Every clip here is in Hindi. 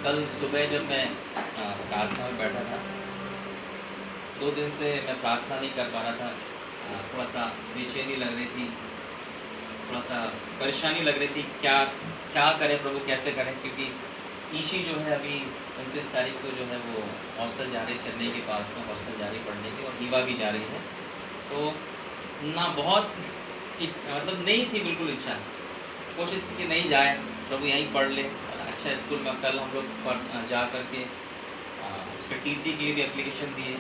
कल सुबह जब मैं प्रार्थना में बैठा था, 2 दिन से मैं प्रार्थना नहीं कर पा रहा था। थोड़ा सा बेचैनी लग रही थी, थोड़ा सा परेशानी लग रही थी, क्या क्या करें प्रभु, कैसे करें, क्योंकि ईशी जो है अभी 29 तारीख को जो है वो हॉस्टल जा रही, चेन्नई के पास में हॉस्टल जा रही पढ़ने की, और ईवा भी जा रही है। तो ना बहुत मतलब नहीं थी बिल्कुल इच्छा, कोशिश की कि नहीं जाए, प्रभु यहीं पढ़ ले, अच्छा स्कूल में। कल हम लोग जा करके उसके टीसी के लिए भी एप्लीकेशन दिए,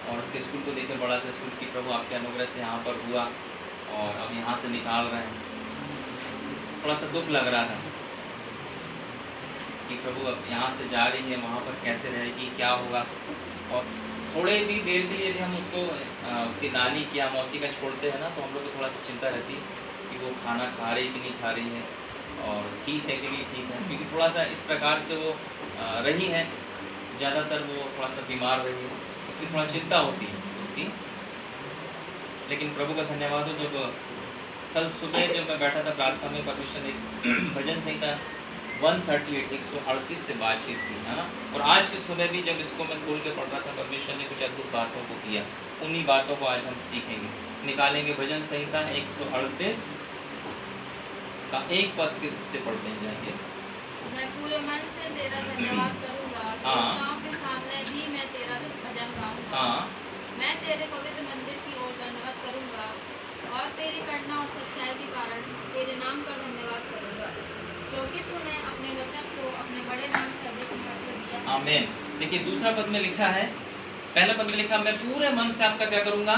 और उसके स्कूल को देखे, बड़ा सा स्कूल की प्रभु आपके अनुग्रह से यहाँ पर हुआ, और अब यहाँ से निकाल रहे हैं। थोड़ा सा दुख लग रहा था कि प्रभु अब यहाँ से जा रही है, वहाँ पर कैसे रहेगी, क्या होगा। और थोड़े भी देर के लिए यदि हम उसको उसकी नानी की या मौसी का छोड़ते हैं ना, तो हम लोग को थोड़ा सा चिंता रहती कि वो खाना खा रही कि नहीं खा रही है, और ठीक है कि नहीं ठीक है, क्योंकि थोड़ा सा इस प्रकार से वो रही है, ज़्यादातर वो थोड़ा सा बीमार रही है, इसलिए थोड़ा चिंता होती है उसकी। लेकिन प्रभु का धन्यवाद हो, जब कल सुबह जब मैं बैठा था प्रार्थना में, परमेश्वर ने भजन संहिता 138 138 से बातचीत की, है ना। और आज की सुबह भी जब इसको मैं खोल के पढ़ रहा था, परमेश्वर ने कुछ अद्भुत बातों को किया। उन्हीं बातों को आज हम सीखेंगे, निकालेंगे। भजन संहिता 138 का एक पद से पढ़ते जाएंगे। मैं पूरे मन से तेरा धन्यवाद करूंगा, देवताओं के सामने भी मैं तेरा भजन गाऊंगा। मैं तेरे पवित्र मंदिर की ओर दंडवत करूंगा, और तेरी करुणा और सच्चाई के कारण तेरे नाम का धन्यवाद करूंगा, क्योंकि तूने अपने वचन को अपने बड़े नाम से अधिक महत्व दिया। आमीन। देखिए दूसरा पद में लिखा है, पहला पद में लिखा मैं पूरे मन से आपका क्या करूंगा,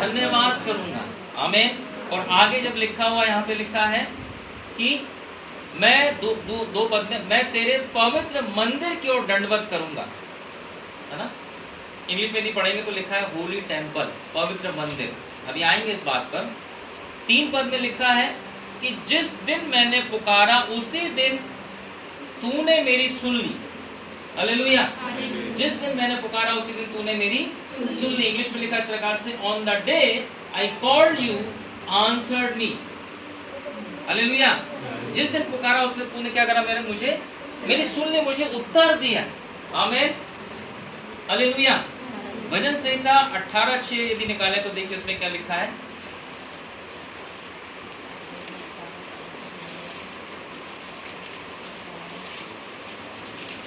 धन्यवाद करूंगा। आमीन। और आगे जब लिखा हुआ यहाँ पे लिखा है कि मैं दो पद में, मैं तेरे पवित्र मंदिर की ओर दंडवत करूंगा, है ना। इंग्लिश में नहीं पढ़ेंगे तो लिखा है होली टेम्पल, पवित्र मंदिर। अभी आएंगे इस बात पर। 3 पद में लिखा है कि जिस दिन मैंने पुकारा उसी दिन तूने मेरी सुन ली। हालेलुया। जिस दिन मैंने पुकारा उसी दिन तूने मेरी सुन ली। इंग्लिश में लिखा इस प्रकार से, on the day I called you answered me. Hallelujah. जिस दिन पुकारा उस दिन तूने क्या करा, मेरी सुन ली, मुझे उत्तर दिया। आमीन। हालेलुया। भजन संहिता 18:6 यदि निकाले तो देखिए उसमें क्या लिखा है।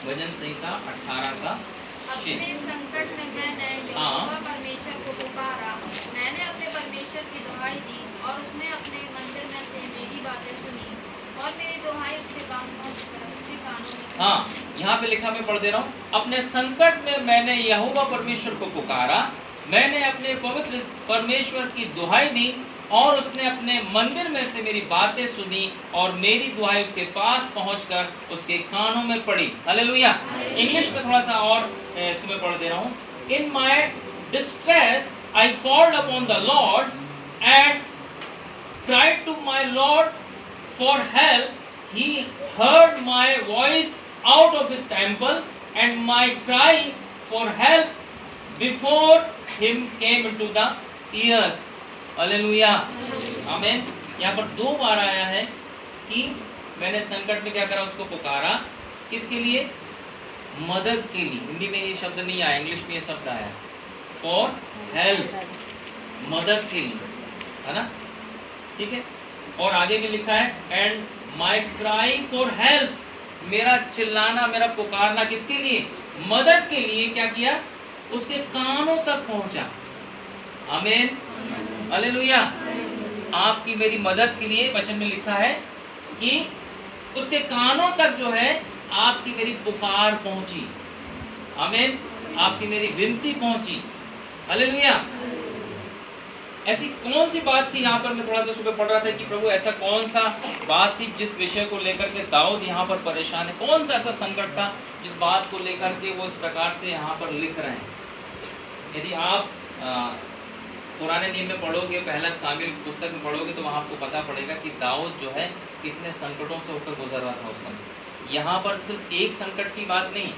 भजन संहिता 18 का 6। अपने संकट में मैंने यहोवा परमेश्वर को पुकारा, मैंने अपने परमेश्वर की दुहाई दी, और उसने अपने मंदिर में से मेरी बातें सुनी, और मेरी दुहाई उसके कानों में। हाँ, यहाँ पे लिखा, मैं पढ़ दे रहा हूँ। अपने संकट में मैंने यहोवा परमेश्वर को पुकारा, मैंने अपने पवित्र परमेश्वर की दुहाई दी, और उसने अपने मंदिर में से मेरी बातें सुनी, और मेरी दुहाई उसके पास पहुंचकर उसके कानों में पड़ी। हालेलुया। इंग्लिश में थोड़ा सा और इसमें पढ़ दे रहा हूँ। In my distress I called upon the lord and cried to my lord for help, he heard my voice out of his temple, and my cry for help before him came into the ears. Hallelujah. आमीन। यहाँ पर 2 बार आया है कि मैंने संकट में क्या करा, उसको पुकारा। किसके लिए? मदद के लिए। हिंदी में ये शब्द नहीं आया, इंग्लिश में ये शब्द आया, फॉर हेल्प, मदद के लिए, है ना। ठीक है। और आगे भी लिखा है, and my cry for help, मेरा चिल्लाना, मेरा पुकारना किसके लिए? मदद के लिए। क्या किया? उसके कानों तक पहुंचा। आमीन। हालेलुया। आपकी मेरी मदद के लिए वचन में लिखा है कि उसके कानों तक जो है आपकी मेरी पुकार पहुंची। आमीन। आपकी मेरी विनती पहुंची। हालेलुया। ऐसी कौन सी बात थी, यहाँ पर मैं थोड़ा सा सुबह पढ़ रहा था कि प्रभु ऐसा कौन सा बात थी जिस विषय को लेकर के दाऊद यहाँ पर परेशान है, कौन सा ऐसा संकट था जिस बात को लेकर के वो इस प्रकार से यहाँ पर लिख रहे हैं। यदि आप पुराने नियम में पढ़ोगे, पहला शामिल पुस्तक में पढ़ोगे, तो वहाँ आपको पता पड़ेगा कि दाऊद जो है कितने संकटों से होकर गुजर रहा था उस समय। यहाँ पर सिर्फ एक संकट की बात नहीं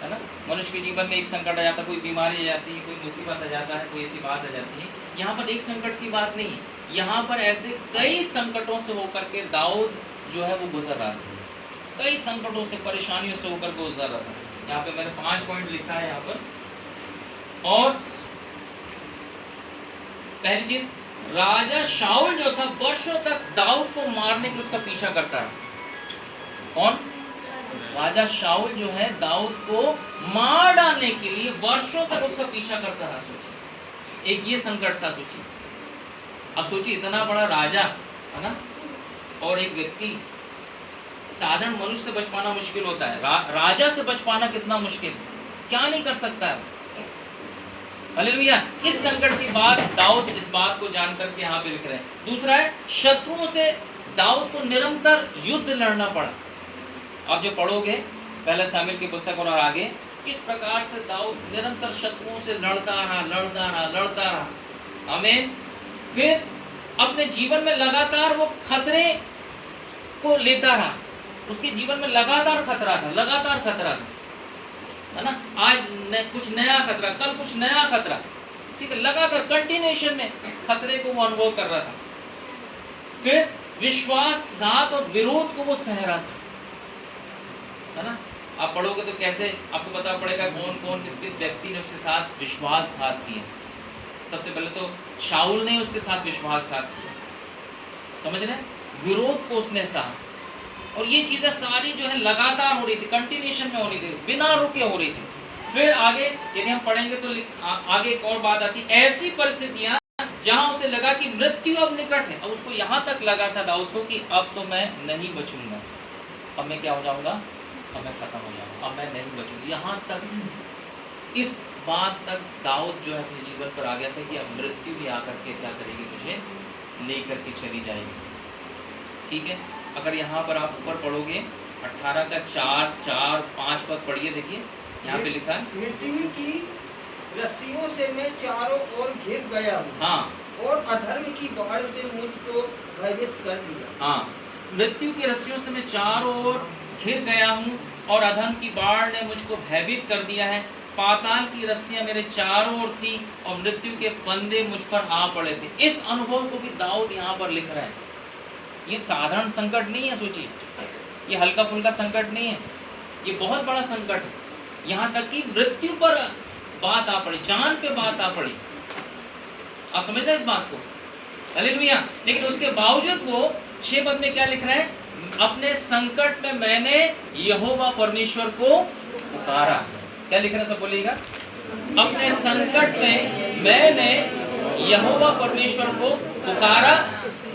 है ना। मनुष्य के जीवन में एक संकट आ जाता है, कोई बीमारी आ जाती है, कोई मुसीबत आ जाता है, कोई ऐसी बात आ जाती है। यहाँ पर एक संकट की बात नहीं, यहाँ पर ऐसे कई संकटों से होकर के दाऊद जो है वो गुजर रहा था। कई संकटों से, परेशानियों से होकर गुजर रहा था। यहाँ पे मैंने 5 पॉइंट लिखा है यहाँ पर। और पहली चीज, राजा शाऊल जो था वर्षों तक दाऊद को मारने के लिए उसका पीछा करता रहा। कौन? राजा शाऊल जो है दाऊद को मार डालने के लिए वर्षों तक उसका पीछा करता रहा। सोचिए, एक ये संकट था। सोचिए, अब सोचिए, इतना बड़ा राजा है ना, और एक व्यक्ति, साधारण मनुष्य से बच पाना मुश्किल होता है, राजा से बच पाना कितना मुश्किल, क्या नहीं कर सकता है। हालेलुया। इस संकट की बात दाऊद इस बात को जान करके यहाँ पे लिख रहे हैं। दूसरा है, शत्रुओं से दाऊद को निरंतर युद्ध लड़ना पड़ा। आप जो पढ़ोगे पहले शामिल की पुस्तक और आगे, किस प्रकार से दाऊद निरंतर शत्रुओं से लड़ता रहा। आमीन। फिर अपने जीवन में लगातार वो खतरे को लेता रहा। उसके जीवन में लगातार खतरा था, है ना। आज कुछ नया खतरा, कल कुछ नया खतरा, ठीक है, लगातार कंटिन्यूएशन में खतरे को वो अनुभव कर रहा था। फिर विश्वासघात और विरोध को वो सह रहा था, है ना। आप पढ़ोगे तो कैसे आपको पता पड़ेगा कौन कौन किस व्यक्ति ने उसके साथ विश्वासघात किया। सबसे पहले तो शाऊल ने उसके साथ विश्वासघात किया, समझ रहे, विरोध को उसने सहा। और ये चीजें सारी जो है लगातार हो रही थी, कंटिन्यूएशन में हो रही थी, बिना रुके हो रही थी। फिर आगे यदि हम पढ़ेंगे तो आगे एक और बात आती, ऐसी परिस्थितियां जहां उसे लगा कि मृत्यु अब निकट है। अब उसको यहां तक लगा था दाऊद को कि अब तो मैं नहीं बचूंगा, अब मैं क्या हो जाऊंगा, अब मैं खत्म हो जाऊंगा, अब मैं नहीं बचूंगा। यहाँ तक, इस बात तक दाऊद जो है अपने जीवन पर आ गया था कि अब मृत्यु भी आकर के क्या करेगी, मुझे लेकर के चली जाएगी। ठीक है, अगर यहाँ पर आप ऊपर पढ़ोगे 18 का 4-5 पद पढ़िए, देखिए यहाँ पे लिखा है, मृत्यु की रस्सियों से मैं चारों ओर घिर गया हूँ। हाँ, और अधर्म की बाढ़ से मुझको भयभीत कर दिया। हाँ, मृत्यु की रस्सियों से मैं चारों ओर घिर गया हूँ और अधर्म की बाढ़ ने मुझको भयभीत कर दिया है। पाताल की रस्सियां मेरे चारों ओर थी और मृत्यु के फंदे मुझ पर आ पड़े थे। इस अनुभव को भी दाऊद यहाँ पर लिख रहा है। ये साधारण संकट नहीं है, सोचिए, ये हल्का फुल्का संकट नहीं है, ये बहुत बड़ा संकट है। यहाँ तक कि मृत्यु पर बात आ पड़ी, जान पे बात आ पड़ी। आप समझ रहे हैं इस बात को? हालेलुया। लेकिन उसके बावजूद वो 6 पद में क्या लिख रहे हैं, अपने संकट में मैंने यहोवा परमेश्वर को पुकारा। क्या लिख रहे हैं, सब बोलिएगा, अपने संकट में मैंने यहोवा परमेश्वर को पुकारा,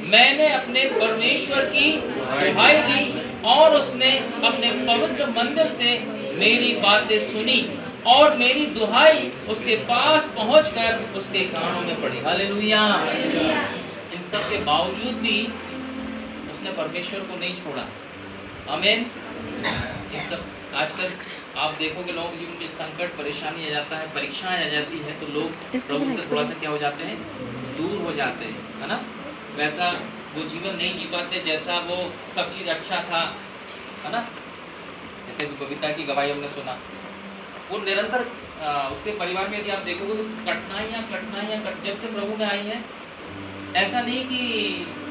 मैंने अपने परमेश्वर की दुहाई दी और उसने अपने पवित्र मंदिर से मेरी बातें सुनी और मेरी दुहाई उसके पास पहुंचकर उसके कानों में पड़ी। हालेलुया। इन सब के बावजूद भी उसने परमेश्वर को नहीं छोड़ा। आमीन। इन सब, आजकल आप देखोगे लोगों के जीवन में संकट, परेशानी आ जाता है, परीक्षाएं आ जाती है, तो लोग प्रभु से थोड़ा सा क्या हो जाते हैं, दूर हो जाते हैं, है ना। वैसा वो जीवन नहीं जी पाते जैसा वो सब चीज़ अच्छा था, है ना। जैसे भी कविता की गवाही हमने सुना, वो निरंतर उसके परिवार में यदि आप देखोगे तो कठिनाइयाँ जब से प्रभु में आई है, ऐसा नहीं कि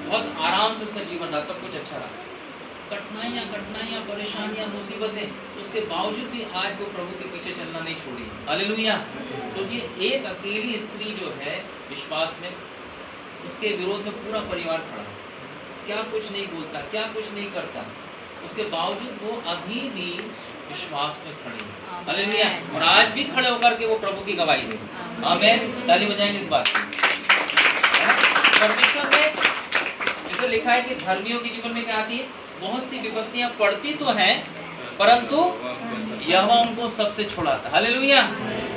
बहुत आराम से उसका जीवन रहा, सब कुछ अच्छा रहा। कठिनाइयाँ, परेशानियाँ, मुसीबतें, उसके बावजूद भी आज वो प्रभु के पीछे चलना नहीं छोड़ी। हालेलुया। सोचिए, एक अकेली स्त्री जो है विश्वास में, उसके विरोध में पूरा परिवार खड़ा, क्या कुछ नहीं बोलता, क्या कुछ नहीं करता, उसके बावजूद वो अभी भी विश्वास में खड़े हैं। हालेलुया। और आज भी खड़े होकर के वो प्रभु की गवाही दे। आमीन। ताली बजाएंगे इस बात की। परमेश्वर ने जैसे लिखा है कि धर्मियों के जीवन में क्या आती है, बहुत सी विपत्तियां पड़ती तो हैं, परंतु यहोवा उनको सबसे छुड़ाता। हालेलुया।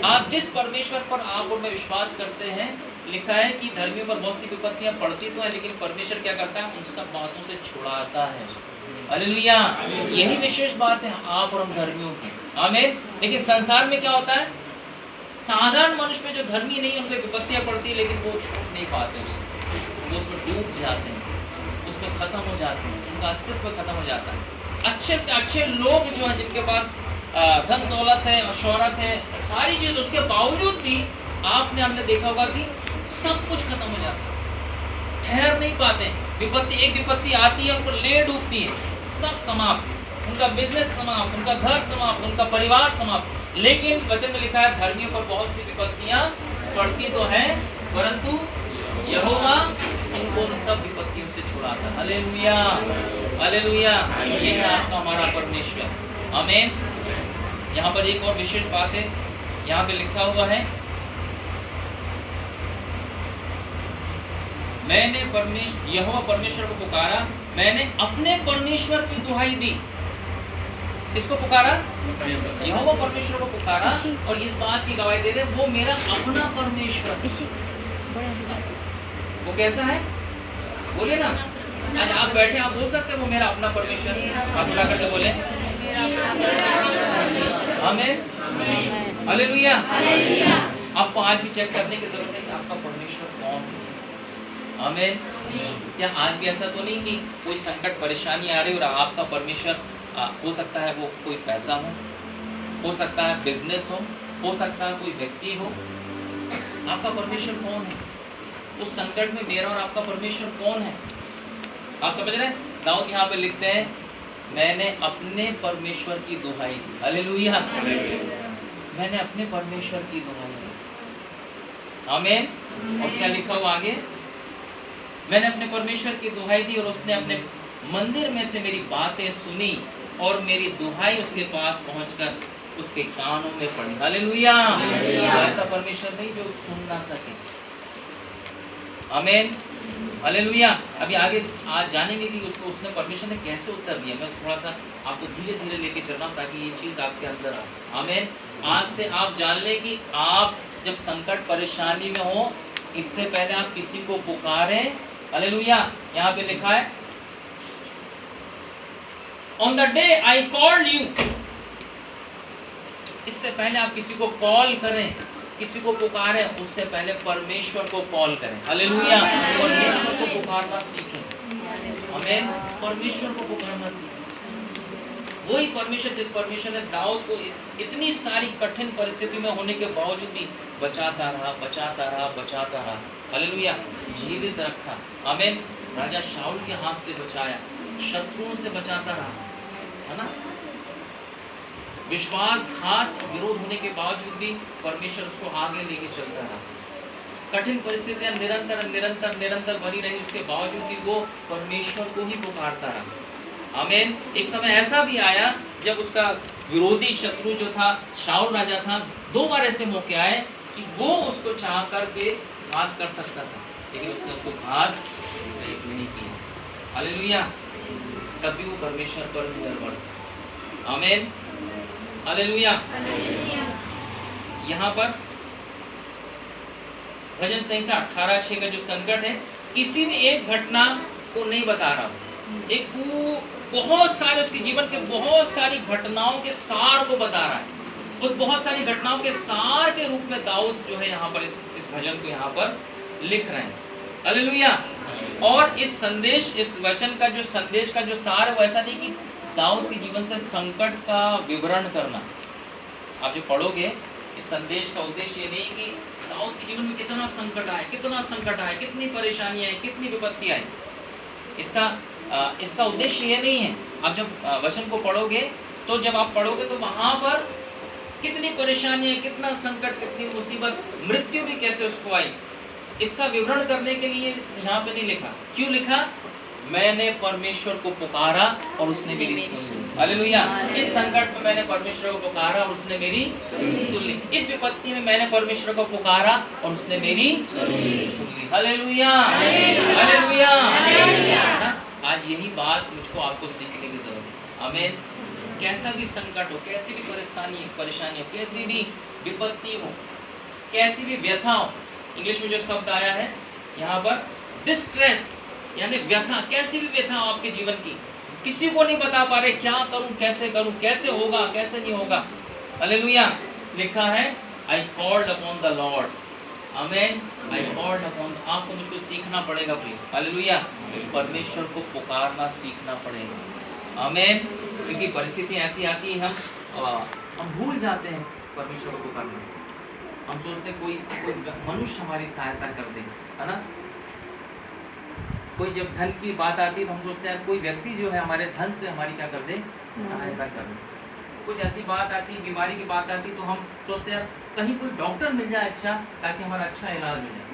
आप जिस परमेश्वर पर आप और मैं विश्वास करते हैं, लिखा है कि धर्मियों पर बहुत सी विपत्तियां पड़ती तो है, लेकिन परमेश्वर क्या करता है, उन सब बातों से छुड़ाता है। हालेलुया। यही विशेष बात है आप और हम धर्मियों की। आमीन। लेकिन संसार में क्या होता है, साधारण मनुष्य में जो धर्मी नहीं है उन पर विपत्तियां पड़ती है, लेकिन वो छोड़ नहीं पाते उससे, वो उसमें डूब जाते हैं, उसमें खत्म हो जाते हैं, उनका अस्तित्व खत्म हो जाता है। अच्छे से अच्छे लोग जो हैं, जिनके पास धन दौलत है और शोहरत है, सारी चीज, उसके बावजूद भी आपने हमने देखा होगा कि सब कुछ खत्म हो जाता है, ठहर नहीं पाते। विपत्ति, एक विपत्ति आती है, उनको ले डूबती है, सब समाप्त। उनका बिजनेस समाप्त, उनका घर समाप्त, उनका परिवार समाप्त। लेकिन वचन में लिखा है धर्मियों पर बहुत सी विपत्तियां पड़ती तो हैं, परंतु यहोवा उनको उन सब विपत्तियों से छुड़ाता। Hallelujah, hallelujah. ये है आपका हमारा परमेश्वर। आमीन। यहाँ पर एक और विशेष बात है, यहाँ पे लिखा हुआ है मैंने यहोवा परमेश्वर को पुकारा, मैंने अपने परमेश्वर की दुहाई दी। किसको पुकारा? यहोवा परमेश्वर को पुकारा, और इस बात की गवाही दे दे वो मेरा अपना परमेश्वर। वो कैसा है? बोलिए ना। आज आप बैठे, आप बोल सकते हैं वो मेरा अपना परमेश्वर। आप क्या करके बोले? आमीन, हालेलुया। आपको आज भी चेक करने की जरूरत है कि आपका परमेश्वर कौन है। आमीन। क्या आज भी ऐसा तो नहीं कि कोई संकट परेशानी आ रही और आपका परमेश्वर हो सकता है वो कोई पैसा हो सकता है बिजनेस हो सकता है कोई व्यक्ति हो। आपका परमेश्वर कौन है? उस संकट में मेरा और आपका परमेश्वर कौन है? आप समझ रहे हैं? दाऊद यहाँ पे लिखते हैं मैंने अपने परमेश्वर की दुहाई दी। हालेलुया, मैंने अपने परमेश्वर की दुहाई दी। आमीन। और क्या लिखा हुआ आगे? मैंने अपने परमेश्वर की दुहाई दी और उसने अपने मंदिर में से मेरी बातें सुनी और मेरी दुहाई उसके पास पहुंचकर उसके कानों में पड़ी। हालेलुया। ऐसा परमेश्वर नहीं जो सुन ना सके। आमीन, हालेलुया। अभी आगे आज जानेंगे कि उसने परमेश्वर ने कैसे उत्तर दिया। मैं थोड़ा सा आपको धीरे धीरे लेके चल रहा हूँ ताकि ये चीज आपके अंदर आए। आमीन। आज से आप जान लें कि आप जब संकट परेशानी में हो, इससे पहले आप किसी को पुकारें। हालेलुया। यहाँ पे लिखा है on the day I called you. इससे पहले आप किसी को कॉल करें, किसी को पुकारें, उससे पहले परमेश्वर को कॉल करें। हालेलुया। परमेश्वर को पुकारना सीखें। आमीन। परमेश्वर को पुकारना सीखें। वही परमेश्वर जिस परमेश्वर ने दाऊद को इतनी सारी कठिन परिस्थिति में होने के बावजूद भी बचाता रहा, बचाता रहा, बचाता रहा। हालेलुया। जीवित रखा। आमीन। राजा शाऊल के हाथ से बचाया, शत्रुओं से बचाता रहा, है ना। विश्वासघात और विरोध होने के बावजूद भी परमेश्वर उसको आगे लेके चलता रहा। कठिन परिस्थितियां निरंतर निरंतर निरंतर बनी रही, उसके बावजूद भी वो परमेश्वर को ही पुकारता रहा। आमीन। एक समय ऐसा भी आया जब उसका विरोधी शत्रु जो था शाऊल राजा था, 2 बार ऐसे मौके आए कि वो उसको चाह करके घात कर सकता था, लेकिन उसने उसको घात नहीं किया। हालेलुया। कभी वो परमेश्वर पर निर्भर। आमीन, हालेलुया। यहाँ पर भजन संहिता 18:6 का जो संकट है, किसी भी एक घटना को नहीं बता रहा, एक बहुत सारे उसके जीवन के बहुत सारी घटनाओं के सार को बता रहा है। उस बहुत सारी घटनाओं के सार के रूप में दाऊद जो है यहाँ पर इस भजन को यहाँ पर लिख रहे हैं। हालेलुया। और इस संदेश, इस वचन का जो संदेश का जो सार है वो ऐसा नहीं कि दाऊद के जीवन से संकट का विवरण करना। आप जो पढ़ोगे इस संदेश का उद्देश्य ये नहीं कि दाऊद के जीवन में कितना संकट आए, कितना संकट आए, कितनी परेशानी आई, कितनी विपत्ति आई। इसका उद्देश्य ये नहीं है। आप जब वचन को पढ़ोगे तो जब आप पढ़ोगे तो वहाँ पर कितनी परेशानी है, कितना संकट, कितनी मुसीबत, मृत्यु भी कैसे उसको आई, इसका विवरण करने के लिए यहाँ पे नहीं लिखा। क्यों लिखा? मैंने परमेश्वर को पुकारा और उसने मेरी सुन ली। हालेलुया। इस संकट में मैंने परमेश्वर को पुकारा और उसने मेरी सुन ली। इस विपत्ति में मैंने परमेश्वर को पुकारा और उसने मेरी सुन ली। Hallelujah, hallelujah. आज यही बात मुझको आपको सीखने की जरूरत है। आमीन। कैसा भी संकट हो, कैसी भी परेशानी हो, कैसी भी विपत्ति हो, कैसी भी व्यथा हो, इंग्लिश में जो शब्द आया है यहाँ पर डिस्ट्रेस, यानी व्यथा, कैसी भी व्यथा हो आपके जीवन की, किसी को नहीं बता पा रहे क्या करूं, कैसे होगा, कैसे नहीं होगा। हालेलुया। लिखा है I called upon the lord. आमीन। आई कॉल्ड अपॉन, आपको मुझको सीखना पड़ेगा प्लीज। हालेलुया। उस परमेश्वर को पुकारना सीखना पड़ेगा। आमीन। क्योंकि परिस्थितियां ऐसी आती है हम भूल जाते हैं परमेश्वर को पुकारना। हम सोचते हैं कोई मनुष्य हमारी सहायता कर दे, है ना। कोई जब धन की बात आती है तो हम सोचते हैं कोई व्यक्ति जो है हमारे धन से हमारी क्या कर दे, सहायता कर दे। कुछ ऐसी बात आती है, बीमारी की बात आती तो हम सोचते हैं कहीं कोई डॉक्टर मिल जाए अच्छा, ताकि हमारा अच्छा इलाज हो जाए।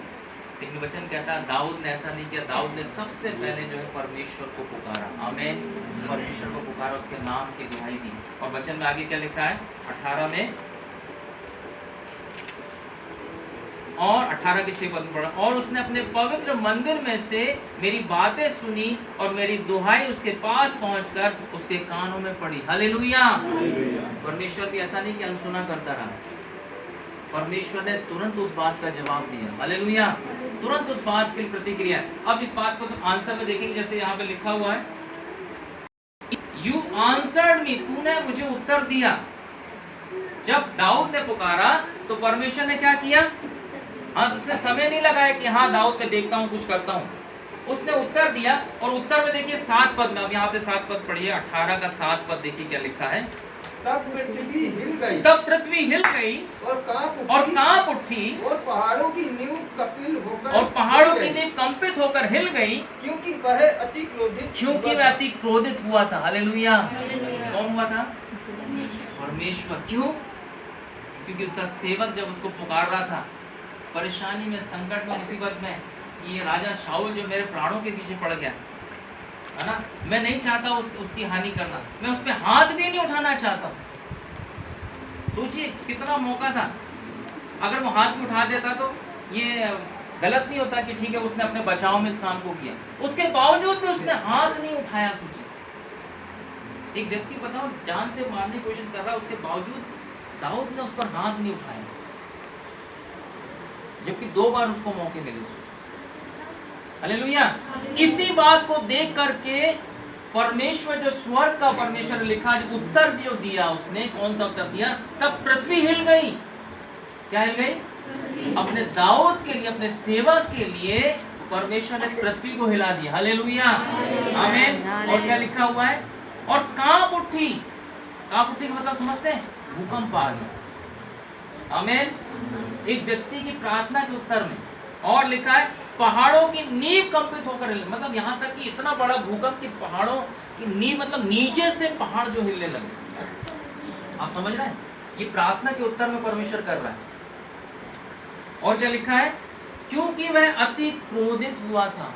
लेकिन वचन कहता है दाऊद ने ऐसा नहीं किया। दाऊद ने सबसे पहले जो है परमेश्वर को पुकारा। आमीन। परमेश्वर को पुकारा, उसके नाम की दुहाई दी। और वचन में आगे क्या लिखा है 18 में, और 18 के 6 पद में पढ़ा, और उसने अपने पवित्र मंदिर में से मेरी बातें सुनी और मेरी दुहाई उसके पास पहुंचकर उसके कानों में पड़ी। हालेलुया। परमेश्वर भी ऐसा नहीं कि अनसुना करता रहा, परमेश्वर ने तुरंत उस बात का जवाब दिया। हालेलुया। तुरंत उस बात की प्रतिक्रिया। अब इस बात को तो आंसर में देखेंगे, जैसे यहाँ पे लिखा हुआ है, यू आंसर्ड मी, तूने मुझे उत्तर दिया। जब दाऊद ने पुकारा तो परमेश्वर ने क्या किया? हाँ, उसने समय नहीं लगाया कि हाँ दाऊद पे देखता हूँ कुछ करता हूँ, उसने उत्तर दिया। और उत्तर में देखिए 7 पद में, अब यहाँ पे 7 पद पढ़िए, 18 का 7 पद देखिए क्या लिखा है। तब पृथ्वी हिल गई, तब पृथ्वी हिल गई और कांप उठी, और पहाड़ों की नींव कपिल होकर, और पहाड़ों की नींव कंपित होकर हिल गई, क्योंकि वह अति क्रोधित हुआ था। हालेलुया। कौन हुआ था? परमेश्वर। क्यों? क्योंकि उसका सेवक जब उसको पुकार रहा था, परेशानी में, संकट में, मुसीबत में, ये राजा शाऊल जो मेरे प्राणों के पीछे पड़ गया है ना, मैं नहीं चाहता उसकी हानि करना, मैं उस पर हाथ भी नहीं उठाना चाहता हूँ। सोचिए कितना मौका था, अगर वो हाथ भी उठा देता तो ये गलत नहीं होता कि ठीक है उसने अपने बचाव में इस काम को किया, उसके बावजूद भी उसने हाथ नहीं उठाया। सोचिए एक व्यक्ति बताओ जान से मारने की कोशिश कर रहा है, उसके बावजूद दाऊद ने उस पर हाथ नहीं उठाया, जबकि 2 बार उसको मौके मिले। सोचिए। हालेलुया। इसी बात को देख करके परमेश्वर, जो स्वर्ग का परमेश्वर लिखा, जो उत्तर जो दिया उसने, कौन सा उत्तर दिया? तब पृथ्वी हिल गई। क्या हिल गई? अपने दाऊद के लिए, अपने सेवक के लिए परमेश्वर ने पृथ्वी को हिला दिया। हालेलुया। आमीन। और क्या लिखा हुआ है? और कांप उठी। कांप उठी का मतलब समझते हैं? भूकंप आ गया। आमीन। एक व्यक्ति की प्रार्थना के उत्तर में। और लिखा है पहाड़ों की नींव कंपित होकर हिल, मतलब यहाँ तक कि इतना बड़ा भूकंप कि पहाड़ों की नींव, मतलब नीचे से पहाड़ जो हिलने लगे। आप समझ रहे हैं? ये प्रार्थना के उत्तर में परमेश्वर कर रहा है। और क्या लिखा है? क्योंकि वह अति क्रोधित हुआ था।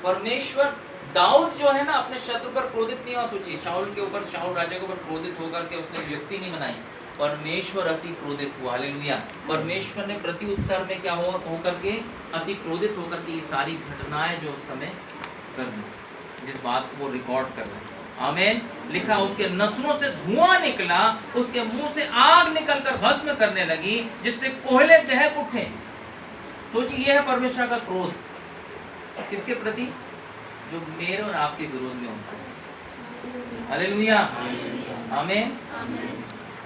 परमेश्वर, दाऊद जो है ना अपने शत्रु पर क्रोधित नहीं हुआ। सोचिए शाऊल के ऊपर, शाऊल राजा के ऊपर क्रोधित होकर के उसने युक्ति नहीं बनाई, परमेश्वर अति क्रोधित हुआ। हालेलुया। परमेश्वर ने प्रति उत्तर में क्या होकर के, अति क्रोधित होकर के ये सारी घटनाएं जो उस समय कर दी, जिस बात को वो रिकॉर्ड कर रहे हैं। आमीन। लिखा उसके नथनों से धुआं निकला, उसके मुंह से आग निकलकर भस्म करने लगी, जिससे कोयले दहक उठे। सोचिए यह है परमेश्वर का क्रोध। किसके प्रति? जो मेरे और आपके विरोध में होता है। हालेलुया। आमीन।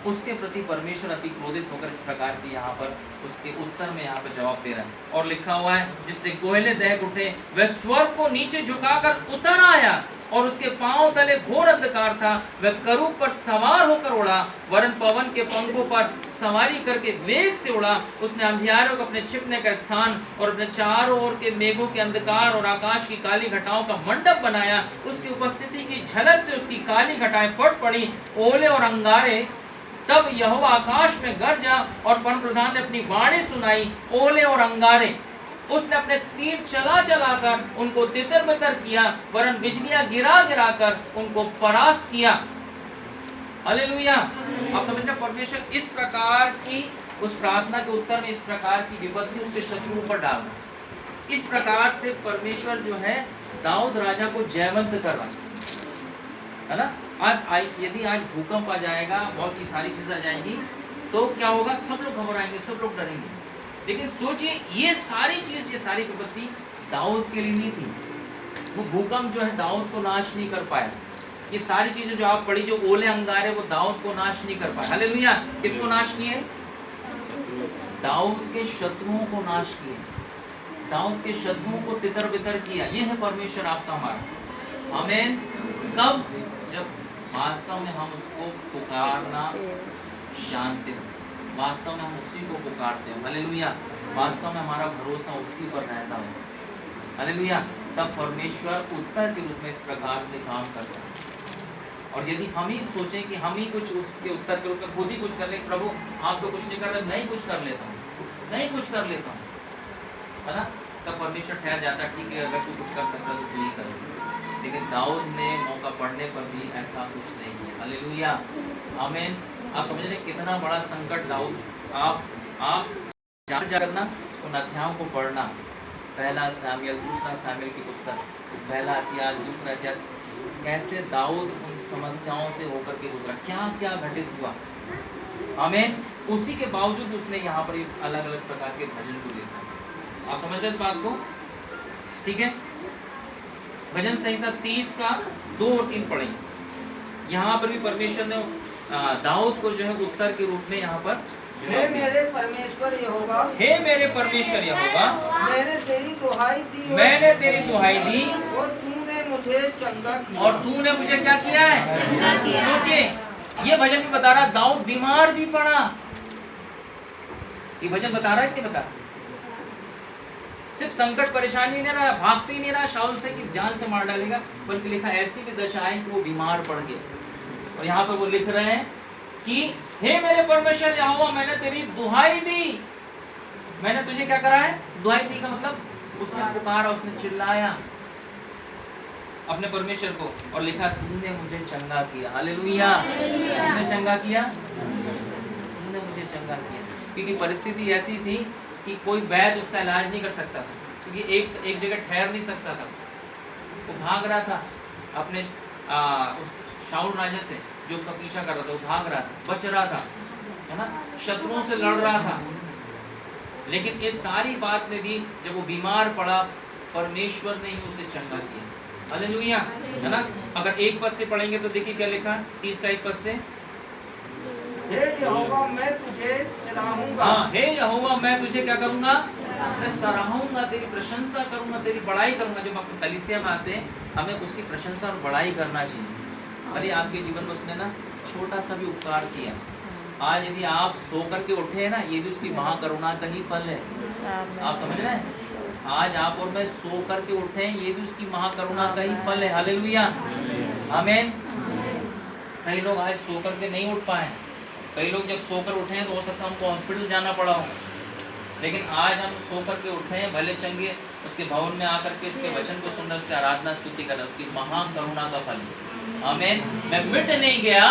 उसके प्रति परमेश्वर अति क्रोधित होकर इस प्रकार की यहाँ पर उसके उत्तर में यहाँ पर जवाब दे रहा है। और लिखा हुआ है जिससे कोयले दहक उठे, वह स्वर्ग को नीचे झुकाकर उतर आया और उसके पांव तले घोर अंधकार था। वह करूब पर सवार होकर उड़ा, वरन पवन के पंखों पर सवारी करके वेग से उड़ा। उसने अंधियारों को अपने छिपने का स्थान और अपने चारों ओर के मेघों के अंधकार और आकाश की काली घटाओं का मंडप बनाया। उसकी उपस्थिति की झलक से उसकी काली घटाएं फट पड़ी, ओले और अंगारे। तब यहोवा आकाश में गरजा और परम प्रधान ने अपनी वाणी सुनाई, ओले और अंगारे। उसने अपने तीर चला कर उनको तितर बितर किया, वरन बिजलियां गिरा कर उनको परास्त किया। हालेलुया। आप समझ रहे, परमेश्वर इस प्रकार की उस प्रार्थना के उत्तर में इस प्रकार की विपत्ति उसके शत्रुओं पर डाल रहा। इस प्रकार से परमेश्वर जो है दाऊद राजा को जयवंत कर रहा है ना। यदि आज भूकंप आ जाएगा, बहुत ही सारी चीजें आ जाएंगी, तो क्या होगा? सब लोग घबराएंगे, सब लोग डरेंगे। लेकिन सोचिए ये सारी चीज, ये सारी विपत्ति दाऊद के लिए नहीं थी। वो भूकंप जो है दाऊद को नाश नहीं कर पाया। ये सारी चीजें जो आप पढ़ी, जो ओले अंगारे, वो दाऊद को नाश नहीं कर पाए। हालेलुया। किसको नाश किए? दाऊद के शत्रुओं को नाश किए, दाऊद के शत्रुओं को तितर बितर किया। ये है परमेश्वर आपका हमारा। आमीन। कब? जब वास्तव में हम उसको पुकारना जानते हो, वास्तव में हम उसी को पुकारते हैं। हालेलुया। वास्तव में हमारा भरोसा उसी पर रहता है। हालेलुया। तब परमेश्वर उत्तर के रूप में इस प्रकार से काम करता है। और यदि हम ही सोचें कि हम ही कुछ उसके उत्तर के रूप में खुद ही कुछ कर ले, प्रभु आप तो कुछ नहीं कर रहे, मैं ही कुछ कर लेता हूँ, मैं ही कुछ कर लेता हूँ, है ना, तब परमेश्वर ठहर जाता, ठीक है अगर तू कुछ कर सकता तो तू ही कर। लेकिन दाऊद ने मौका पड़ने पर भी ऐसा कुछ नहीं किया। हालेलुया, आमीन। आप समझ रहे कितना बड़ा संकट दाऊद, आप जा करना उन अध्यायों को पढ़ना, पहला सामुएल, दूसरा सामुएल की पुस्तक, पहला इतिहास, दूसरा इतिहास, कैसे दाऊद उन समस्याओं से होकर के गुजरा, क्या क्या घटित हुआ। आमीन। उसी के बावजूद उसने यहाँ पर अलग अलग प्रकार के भजन को लिखा। आप समझ रहे इस बात को, ठीक है। भजन संहिता 30 का 2 और 3 पढ़ेंगे। यहाँ पर भी परमेश्वर ने दाऊद को जो है उत्तर के रूप में यहाँ पर, हे मेरे परमेश्वर यहोवा, हे मेरे परमेश्वर यहोवा, मैंने तेरी दुहाई दी, मैंने तेरी दुहाई दी और तूने मुझे चंगा किया, और तूने मुझे क्या किया है। सोचिए, ये भजन भी बता रहा दाऊद बीमार भी पड़ा। ये भजन बता रहा है कि नहीं बता रहा? सिर्फ संकट परेशानी नहीं रहा, भागते ही नहीं रहा शाऊल से कि जान से मार डालेगा, बल्कि लिखा ऐसी भी दशा आई कि वो बीमार पड़ गए। और यहाँ पर वो लिख रहे हैं कि हे मेरे परमेश्वर यहोवा, मैंने तेरी दुहाई दी। मैंने तुझे क्या करा है, दुहाई दी का मतलब उसने पुकारा, उसने चिल्लाया अपने परमेश्वर को, और लिखा तूने मुझे चंगा किया। हालेलुया, किसने चंगा किया? तूने मुझे चंगा किया। क्योंकि परिस्थिति ऐसी थी कि कोई वैद्य उसका इलाज नहीं कर सकता था, क्योंकि एक जगह ठहर नहीं सकता था। वो भाग रहा था अपने उस शाऊल राजा से जो उसका पीछा कर रहा था, वो भाग रहा था, बच रहा था, है ना, शत्रुओं से लड़ रहा था। लेकिन इस सारी बात में भी जब वो बीमार पड़ा, परमेश्वर ने ही उसे चंगा किया। हालेलुया, है ना। अगर 1 पद से पढ़ेंगे तो देखिए क्या लिखा, 30 का 1 पद से, हे यहोवा मैं तुझे सराहूंगा। हाँ, हे यहोवा मैं तुझे क्या करूंगा, मैं सराहूंगा, तेरी प्रशंसा करूंगा, तेरी बड़ाई करूंगा। जब आप कलीसिया में आते हैं, हमें उसकी प्रशंसा और बड़ाई करना चाहिए। अरे आपके जीवन में उसने ना छोटा सा भी उपकार किया। आज यदि आप सो करके उठे हैं ना, ये भी उसकी महाकरुणा का ही फल है। आप समझ रहे हैं, आज आप और मैं सो करके उठे हैं, ये भी उसकी महाकरुणा का ही फल है। हालेलुया, आमीन। कई लोग आज सो करके नहीं उठ पाए, कई लोग जब सोकर उठे हैं तो हो सकता है हमको हॉस्पिटल जाना पड़ा हो, लेकिन आज हम सो करके उठे हैं भले चंगे, उसके भवन में आकर के उसके वचन को सुन रहे, उसकी आराधना स्तुति कर रहे, उसकी महाकरुणा का फल है। आमीन। मैं मिट नहीं गया,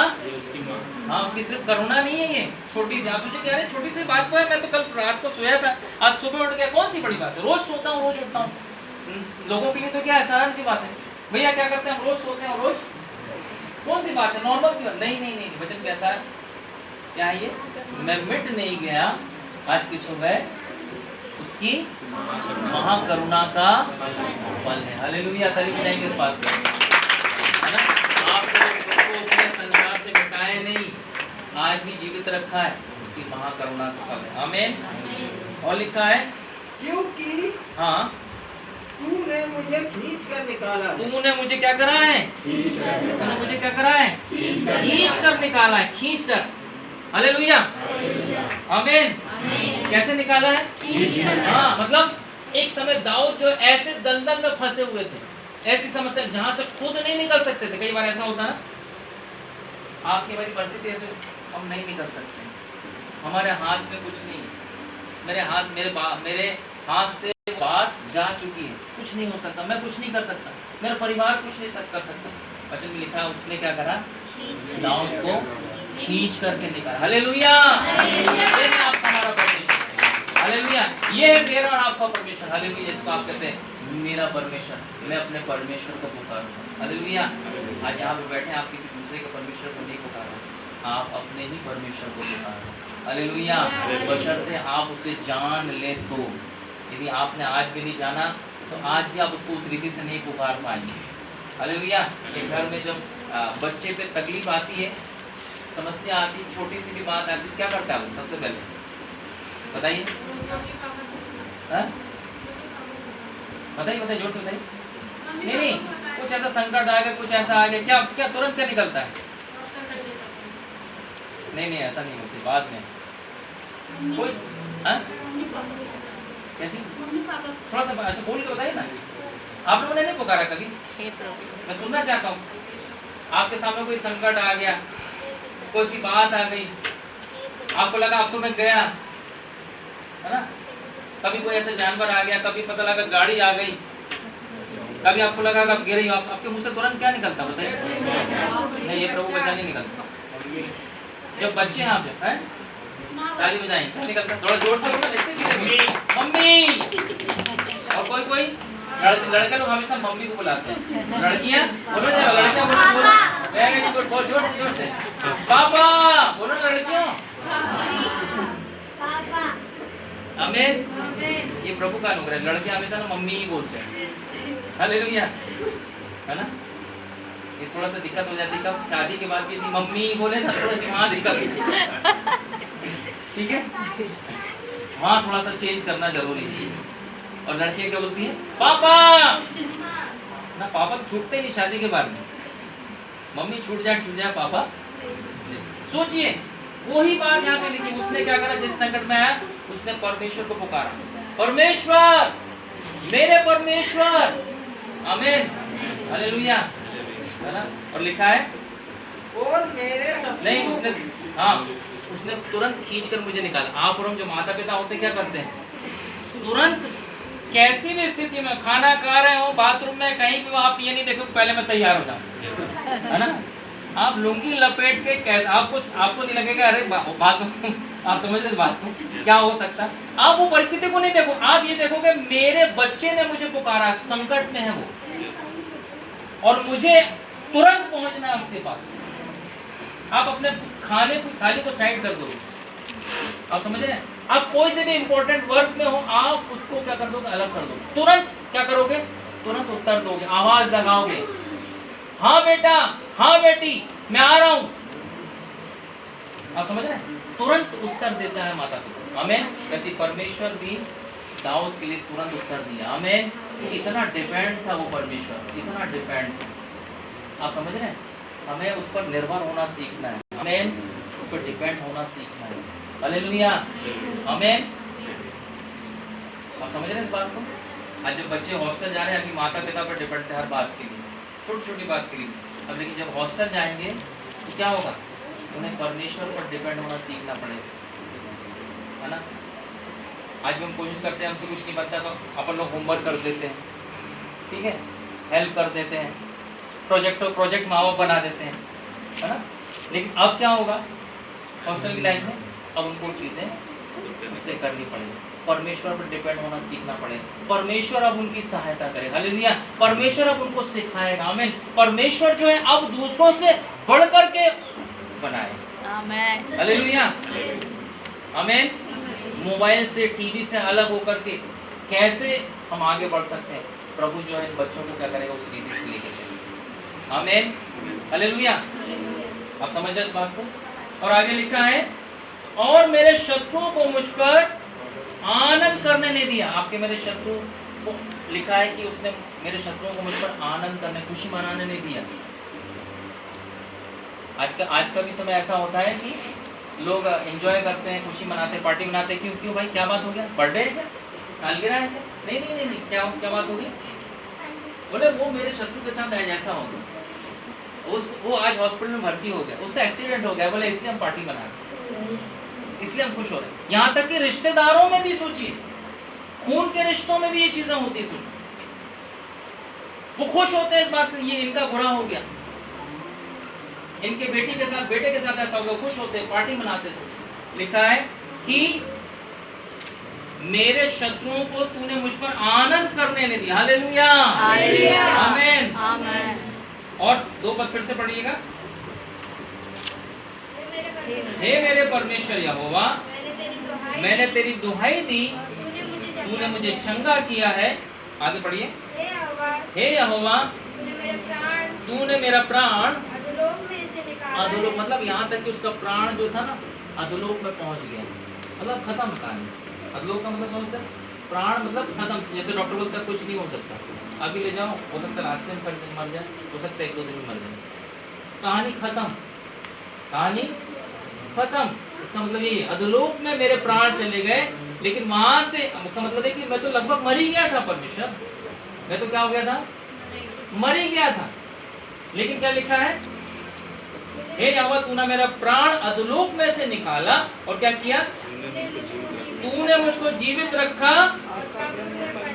हाँ, उसकी सिर्फ करुणा नहीं है ये छोटी सी। आप सोचे कह रहे छोटी सी बात तो है, मैं तो कल रात को सोया था, आज सुबह उठ गया, कौन सी बड़ी बात है, रोज सोता हूँ रोज उठता हूँ। लोगों के लिए तो क्या है, साधारण सी बात है, भैया क्या करते हैं हम रोज सोते हैं, रोज कौन सी बात है, नॉर्मल सी बात। नहीं नहीं नहीं, वचन कहता है क्या है ये, मैं मिट नहीं गया, आज की सुबह उसकी महाकरुणा का फल है। हालेलुया, तारीफ करेंगे इस बात पर, है ना। आपको उसने संसार से मिटाया नहीं, आज भी जीवित रखा है, उसकी महाकरुणा का फल है। आमीन। और लिखा है क्योंकि हाँ, तूने मुझे खींच कर निकाला, तूने मुझे क्या करा है, तूने मुझे क्या करा है, खींच कर निकाला है, खींच कर। हालेलुया, आमीन। कैसे निकाला है, हाँ, मतलब एक समय दाऊद जो ऐसे दलदल में फंसे हुए थे, ऐसी समस्या जहां से खुद नहीं निकल सकते थे। कई बार ऐसा होता है, आपकी हमारी परिस्थिति ऐसे, हम नहीं निकल सकते, हमारे हाथ में कुछ नहीं है, मेरे हाथ से बात जा चुकी है, कुछ नहीं हो सकता, मैं कुछ नहीं कर सकता, मेरा परिवार कुछ नहीं कर सकता। वचन में लिखा है उसने क्या करा, दाऊद को खींच करके निकाला। हालेलुया, ये है आपका हमारा परमेश्वर। हालेलुया, ये है मेरा और आपका परमेश्वर। हालेलुया, इसको आप कहते हैं मेरा परमेश्वर, मैं अपने परमेश्वर को पुकारूंगा। हालेलुया, आज यहाँ पे बैठे आप किसी दूसरे के परमेश्वर को नहीं पुकारो, आप अपने ही परमेश्वर को पुकारो। हालेलुया, बशर्ते आप उसे जान ले तो। यदि आपने आज भी नहीं जाना तो आज भी आप उसको उस रीति से नहीं पुकार पाएंगे। हालेलुया, एक घर में जब बच्चे पे तकलीफ आती है, समस्या आती, छोटी सी भी बात आती, क्या करता है वो सबसे पहले, बताइए, बताइए जोर से बताइए। नहीं, कुछ ऐसा संकट आ गया, कुछ ऐसा आ गया, क्या क्या तुरंत क्या निकलता है? नहीं ऐसा नहीं होती, बाद में कोई क्या चीज, थोड़ा सा ऐसे बोल के बताइए ना। आप लोगों ने नहीं पुकारा कभी? हे प्रभु, मैं सुनना चाहता हूँ। आपके सामने कोई संकट आ गया, कोई सी बात आ गई, आपको लगा अब तो मैं गया, है ना? कभी कोई ऐसा जानवर आ गया, कभी पता लगा गाड़ी आ गई, कभी आपको लगा कि आप गिर रही हो, आपके मुंह से तुरंत क्या निकलता बताइए? नहीं, ये प्रभु बचा नहीं निकलता। जब बच्चे हैं आप हैं ताली बजाएं, क्या निकलता? थोड़ा जोर से बोलो, देखते हैं मम्मी। और कोई कोई लड़के लोग हमेशा मम्मी को बुलाते हैं, लड़कियां बोलो ना, लड़कियां बोलो वेरी गुड, बहुत जोर से पापा बोलो ना लड़कियों। आमीन। ये प्रभु का अनुग्रह है। लड़के हमेशा ना मम्मी ही बोलते हैं, हालेलुया, है ना? ये थोड़ा सा दिक्कत हो जाती है, कब शादी के बाद भी यदि मम्मी बोले ना, थोड़ा सी वहाँ दिक्कत होती है, ठीक है? वहाँ थोड़ा सा चेंज करना जरूरी है। और लड़कियाँ क्या बोलती हैं? पापा ना, पापा तो छूटते नहीं शादी के बाद में, मम्मी छूट जाए पापा। सोचिए वही बात यहाँ पे लिखी, उसने क्या करा? जिस संकट में आया उसने परमेश्वर को पुकारा, परमेश्वर, मेरे परमेश्वर, आमीन, हालेलुया, है ना? और लिखा है और मेरे नहीं, उसने तुरंत खींचकर मुझे निकाला। आप और हम जो माता पिता होते क्या करते हैं? तुरंत कैसी भी स्थिति में, खाना खा रहे हो, बाथरूम में, कहीं भी हो, आप ये नहीं देखो पहले मैं तैयार हो जाऊं, है ना? आप लुंगी लपेट के आपको नहीं लगेगा अरे आप समझ रहे इस बात को, क्या हो सकता? आप वो परिस्थिति को नहीं देखो, आप ये देखोगे मेरे बच्चे ने मुझे पुकारा, संकट में है वो, और मुझे तुरंत पहुंचना है उसके पास। आप अपने खाने की थाली को साइड कर दो, आप समझ रहे हैं? आप कोई से भी इंपॉर्टेंट वर्क में हो, आप उसको क्या कर दोगे? अलग कर दो, तुरंत क्या करोगे? तुरंत उत्तर दोगे, आवाज लगाओगे, हाँ बेटा, हाँ बेटी, मैं आ रहा हूं। आप समझ रहे हैं? तुरंत उत्तर देता है माता पिता, आमीन। वैसे परमेश्वर भी दाऊद के लिए तुरंत उत्तर दिया, आमीन। इतना डिपेंड था वो परमेश्वर, इतना डिपेंड था। आप समझ रहे हैं? हमें उस पर निर्भर होना सीखना है, आमीन। उस पर डिपेंड होना सीखना है, हालेलुया, आमीन। आप समझ रहे हैं इस बात को? आज जब बच्चे हॉस्टल जा रहे हैं, अभी माता पिता पर डिपेंड है हर बात के लिए, छोटी छोटी बात के लिए। अब लेकिन जब हॉस्टल जाएंगे तो क्या होगा? उन्हें परमेश्वर पर डिपेंड होना सीखना पड़ेगा, है ना? आज भी हम कोशिश करते हैं, हमसे कुछ नहीं बनता तो अपन लोग होमवर्क कर देते हैं, ठीक है, हेल्प कर देते हैं, प्रोजेक्ट माँ बाप बना देते हैं, है ना? लेकिन अब क्या होगा हॉस्टल की लाइफ में? अब उनको चीज़ें उससे करनी पड़ेगी, परमेश्वर पर डिपेंड होना सीखना पड़ेगा। परमेश्वर अब उनकी सहायता करेगा, हालेलुया। परमेश्वर अब उनको सिखाएगा, आमीन। परमेश्वर जो है अब दूसरों से बढ़ करके बनाएगा, आमीन, हालेलुया, आमीन। मोबाइल से, टीवी से अलग होकर के कैसे हम आगे बढ़ सकते हैं? प्रभु जो है इन बच्चों को क्या करेगा? उस रीति से लेके चलेगा, आमीन, हालेलुया। आप समझ रहे इस बात को? और आगे लिखा है, और मेरे शत्रुओं को मुझ पर आनंद करने नहीं दिया। आपके मेरे शत्रु को लिखा है कि उसने मेरे शत्रुओं को मुझ पर आनंद करने, खुशी मनाने नहीं दिया। आज का भी समय ऐसा होता है कि लोग एंजॉय करते हैं, खुशी मनाते हैं, पार्टी मनाते हैं। क्यों भाई, क्या बात हो गया? बर्थडे है क्या? सालगिरह है क्या? नहीं, क्या बात होगी? बोले वो मेरे शत्रु के साथ ऐसा हो गया, वो आज हॉस्पिटल में भर्ती हो गया, उसका एक्सीडेंट हो गया, बोले इसलिए हम पार्टी मना रहे, इसलिए हम खुश हो रहे हैं। यहाँ तक कि रिश्तेदारों में भी सोचिए, खून के रिश्तों में भी ये चीजें होती है। सोचिए, वो खुश होते हैं इस बात से, ये इनका बुरा हो गया, इनके बेटे के साथ ऐसा हो गया, खुश होते हैं, पार्टी मनाते हैं। सोचिए, लिखा है कि मेरे शत्रुओं को तूने मुझ पर आनंद करने नहीं दिया, हालेलुया, आमीन, आमीन। और 2 पद फिर से पढ़िएगा, हे मेरे परमेश्वर यहोवा, मैंने तेरी दुहाई दी, तूने मुझे चंगा किया है। आगे पढ़िए, हे यहोवा, तूने मेरा प्राण अधोलोक, मतलब यहाँ तक कि उसका प्राण जो था ना अधोलोक में पहुँच गया, मतलब खत्म कहानी। अधोलोक का मतलब समझते हैं? प्राण मतलब खत्म, जैसे डॉक्टर बोलता है कुछ नहीं हो सकता, अभी ले जाओ, हो सकता है रास्ते में मर जाए, हो सकता है 1-2 दिन में मर जाए, कहानी खत्म, कहानी खत्म। इसका मतलब ये अधोलोक में मेरे प्राण चले गए, लेकिन वहां से, इसका मतलब है कि मैं तो लगभग मर ही गया था परमेश्वर, मैं तो क्या हो गया था, मर ही गया था। लेकिन क्या लिखा है, हे यहोवा तूने मेरा प्राण अधोलोक में से निकाला और क्या किया, तूने मुझको जीवित रखा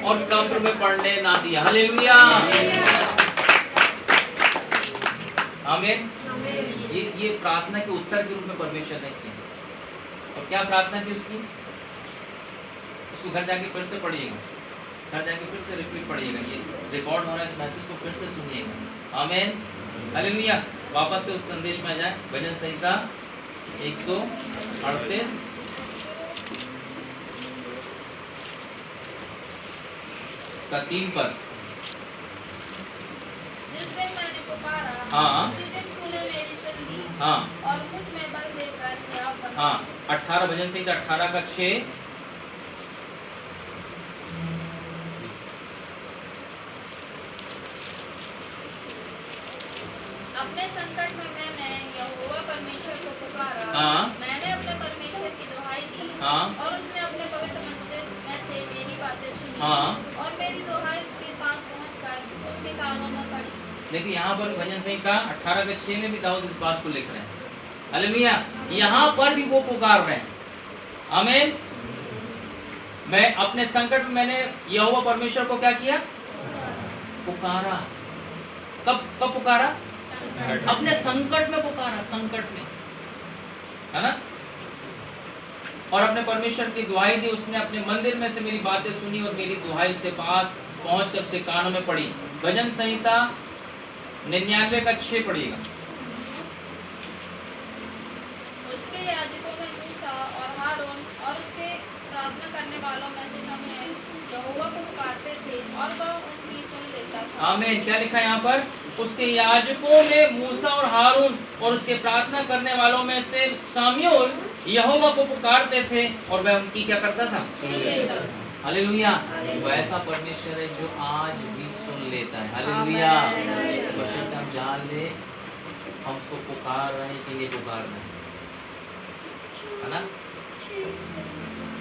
और कब्र में पड़ने ना दिया। हालेलुया, आमीन। ये प्रार्थना के उत्तर के रूप में परमेश्वर ने किया। और क्या प्रार्थना थी उसकी, उसको घर जाके फिर से पढ़िएगा, घर जाके फिर से रिपीट पढ़िएगा, ये रिकॉर्ड हो रहा है, इस मैसेज को फिर से सुनिएगा। आमीन, हालेलुया। वापस से उस संदेश में आ जाए, भजन संहिता 138 का 3 पद। जिस दिन मैंने पुकारा, हाँ। उसी दिन तूने मेरी सुन ली, हाँ और मुझ में बल देकर हियाव बना। हाँ, 18 भजन संहिता 18 का 6। अपने संकट में मैंने यहोवा परमेश्वर को पुकारा, हाँ। मैंने अपने परमेश्वर की दुहाई दी, हाँ। और उसने अपने पवित्र मंदिर में से मेरी बातें सुनी, हाँ। और मेरी दुहाई उसके पास पहुंचकर उसके कानों में पड़ी। देखिए यहाँ पर भजन संहिता 18 के 6 में भी दाऊद इस बात को लिख रहे हैं। हालेलुया, यहाँ पर भी वो पुकार रहे हैं। आमीन। मैं अपने संकट में मैंने यहोवा परमेश्वर को क्या किया, पुकारा। कब पुकारा, अपने संकट में पुकारा, संकट में, है ना। और अपने परमेश्वर की दुहाई दी, उसने अपने मंदिर में से मेरी बातें सुनी और मेरी दुहाई उसके पास पहुंचकर उसके कानों में पड़ी। भजन संहिता 99 का 6 पढ़िएगा। उसके याजकों में मूसा और हारून और उसके प्रार्थना करने वालों में से समय यहोवा को पुकारते थे और वह उनकी सुन लेता था। आमीन। क्या लिखा है यहाँ पर, उसके याजकों में मूसा और हारून और उसके प्रार्थना करने वालों में से शामूएल यहोवा को पुकारते थे और वह उनकी क्या करता था, हालेलुया। वैसा परमेश्वर है जो आज भी सुन लेता है। हालेलुया। बशर्ते हम जान ले हम उसको पुकार रहे हैं कि नहीं पुकार रहे हैं, है ना।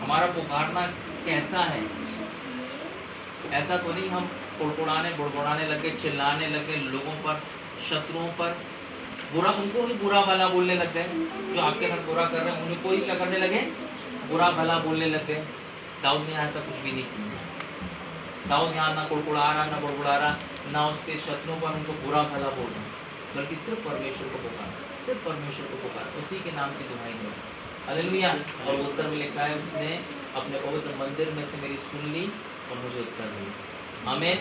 हमारा पुकारना कैसा है, ऐसा तो नहीं हम कुड़कुड़ाने बुड़बुड़ाने लगे, चिल्लाने लगे लोगों पर, शत्रुओं पर, बुरा, उनको ही बुरा भला बोलने लग गए, जो आपके साथ बुरा कर रहे हैं उनको ही क्या करने लगे, बुरा भला बोलने लग गए। दाऊद ने ऐसा कुछ भी नहीं किया। दाऊद यहाँ ना कुड़कुड़ा रहा, ना बुड़बुड़ा रहा, ना उसके शत्रुओं पर उनको बुरा भला बोल रहा, बल्कि सिर्फ परमेश्वर को पुकारा, सिर्फ परमेश्वर को पुकारा, उसी के नाम की दुहाई दे। हालेलुया। और उत्तर में लिखा है, उसने अपने पवित्र मंदिर में से मेरी सुन ली और मुझे उत्तर दिया। आमीन।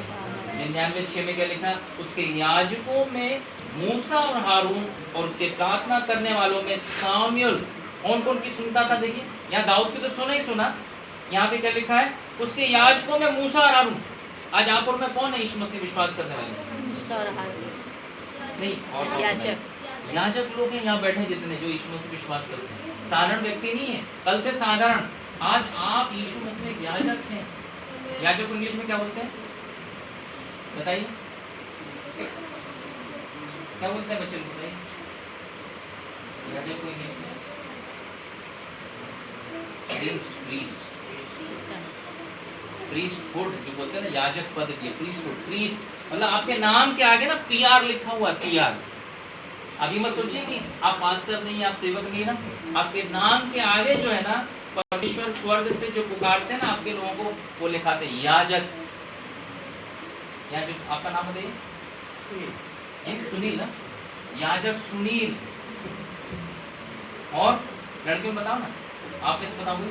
99:6 में क्या लिखा, उसके याजकों में मूसा और हारून और उसके प्रार्थना करने वालों में शामूएल कौन कौन की सुनता था। देखिए यहाँ दाऊद की तो सुना ही सुना, यहाँ पे क्या लिखा है, उसके याजकों में मूसा और हारून। आज आप और मैं कौन है यीशु मसीह विश्वास करने वाले, मूसा और हारून नहीं और याजक। याजक लोग हैं यहाँ बैठे जितने जो यीशु मसीह विश्वास करते हैं, साधारण व्यक्ति नहीं है, कल थे साधारण, आज आप यीशु मसीह में याजक हैं। याजक को इंग्लिश में क्या बोलते हैं, बताइए क्या बोलते हैं बच्चे, बताइए याजक को इंग्लिश में, प्रीस्टहुड जो बोलते हैं ना, याजक पद की प्रीस्टहुड, प्रीस्ट मतलब आपके नाम के आगे ना पीआर लिखा हुआ है, पीआर। अभी मत सोचिए कि आप पास्टर नहीं, आप सेवक नहीं ना, आपके नाम के आगे जो है ना परमेश्वर स्वर्ग से जो पुकारते हैं ना आपके लोगों को, वो लिखाते हैं याजक। या जो आपका नाम बताइए, सुनील ना, याजक सुनील। और लड़कियों में बताओ ना, आप इस बताओगे,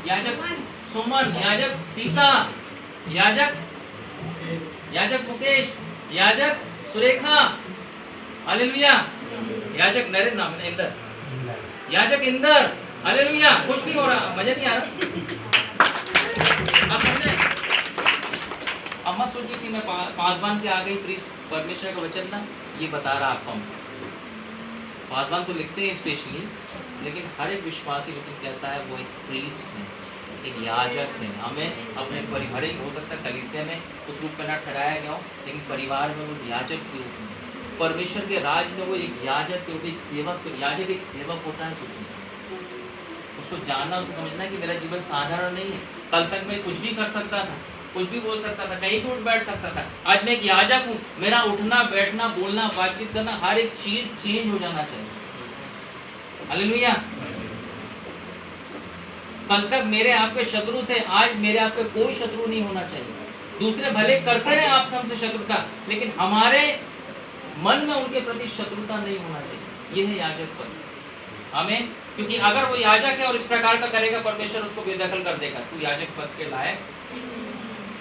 याजक सुमन, याजक सीता, याजक मुकेश, याजक सुरेखा, हालेलुया। याजक नरेंद्र नाम है, इंदर, याजक इंदर, हालेलुया। कुछ नहीं हो रहा, मजा नहीं आ रहा, आप समझे। अब मत सोचिए कि मैं पासवान के आ गई प्रीस्ट, परमेश्वर का वचन ना ये बता रहा आपको। पासवान तो लिखते हैं स्पेशली, लेकिन हर एक विश्वासी वचन कहता है वो एक प्रीस्ट है, एक याजक है। हमें अपने परिवार, हो सकता है कलीसिया में उस रूप में ना ठहराया गया हो, लेकिन परिवार में वो याजक के रूप में, परमेश्वर के राज में वो एक याजक के रूप, एक सेवक। याजक एक सेवक होता है, सोचिए, उसको जानना, उसको समझना कि मेरा जीवन साधारण नहीं है। कल तक मैं कुछ भी कर सकता था, कुछ भी बोल सकता था, कहीं भी उठ बैठ सकता था। आज मैं एक याजक हूँ, मेरा उठना बैठना बोलना बातचीत करना हर एक चीज चेंज हो जाना चाहिए। हालेलुया। कल तक मेरे आपके शत्रु थे, आज मेरे आपके कोई शत्रु नहीं होना चाहिए। दूसरे भले करते रहे आपसे हमसे शत्रुता, लेकिन हमारे मन में उनके प्रति शत्रुता नहीं होना चाहिए। यह है याजक पद। हमें, क्योंकि अगर वो याजक है और इस प्रकार का करेगा, परमेश्वर उसको बेदखल कर देगा। तू याजक पद के लायक।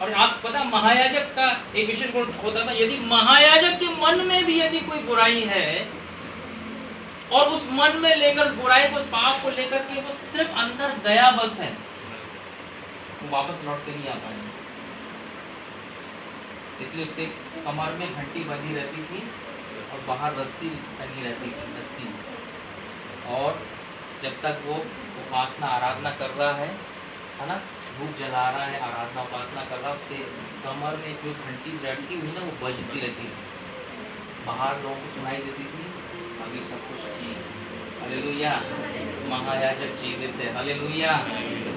और आप पता, महायाजक का एक विशेष गुण होता था, यदि महायाजक के मन में भी यदि कोई बुराई है और उस मन में लेकर बुराई को, उस पाप को लेकर के वो सिर्फ अंदर गया बस है, वो वापस लौट के नहीं आ पाएगा। इसलिए उसके कमर में घंटी बंधी रहती थी और बाहर रस्सी टंगी रहती थी, रस्सी। और जब तक वो उपासना आराधना कर रहा है ना, धूप जला रहा है, आराधना उपासना कर रहा है, उसके कमर में जो घंटी लटकी हुई ना वो बजती रहती थी। बाहर लोगों को सुनाई देती थी, अभी सब कुछ ठीक। हालेलुया। महायाजक जीवित है। हालेलुया।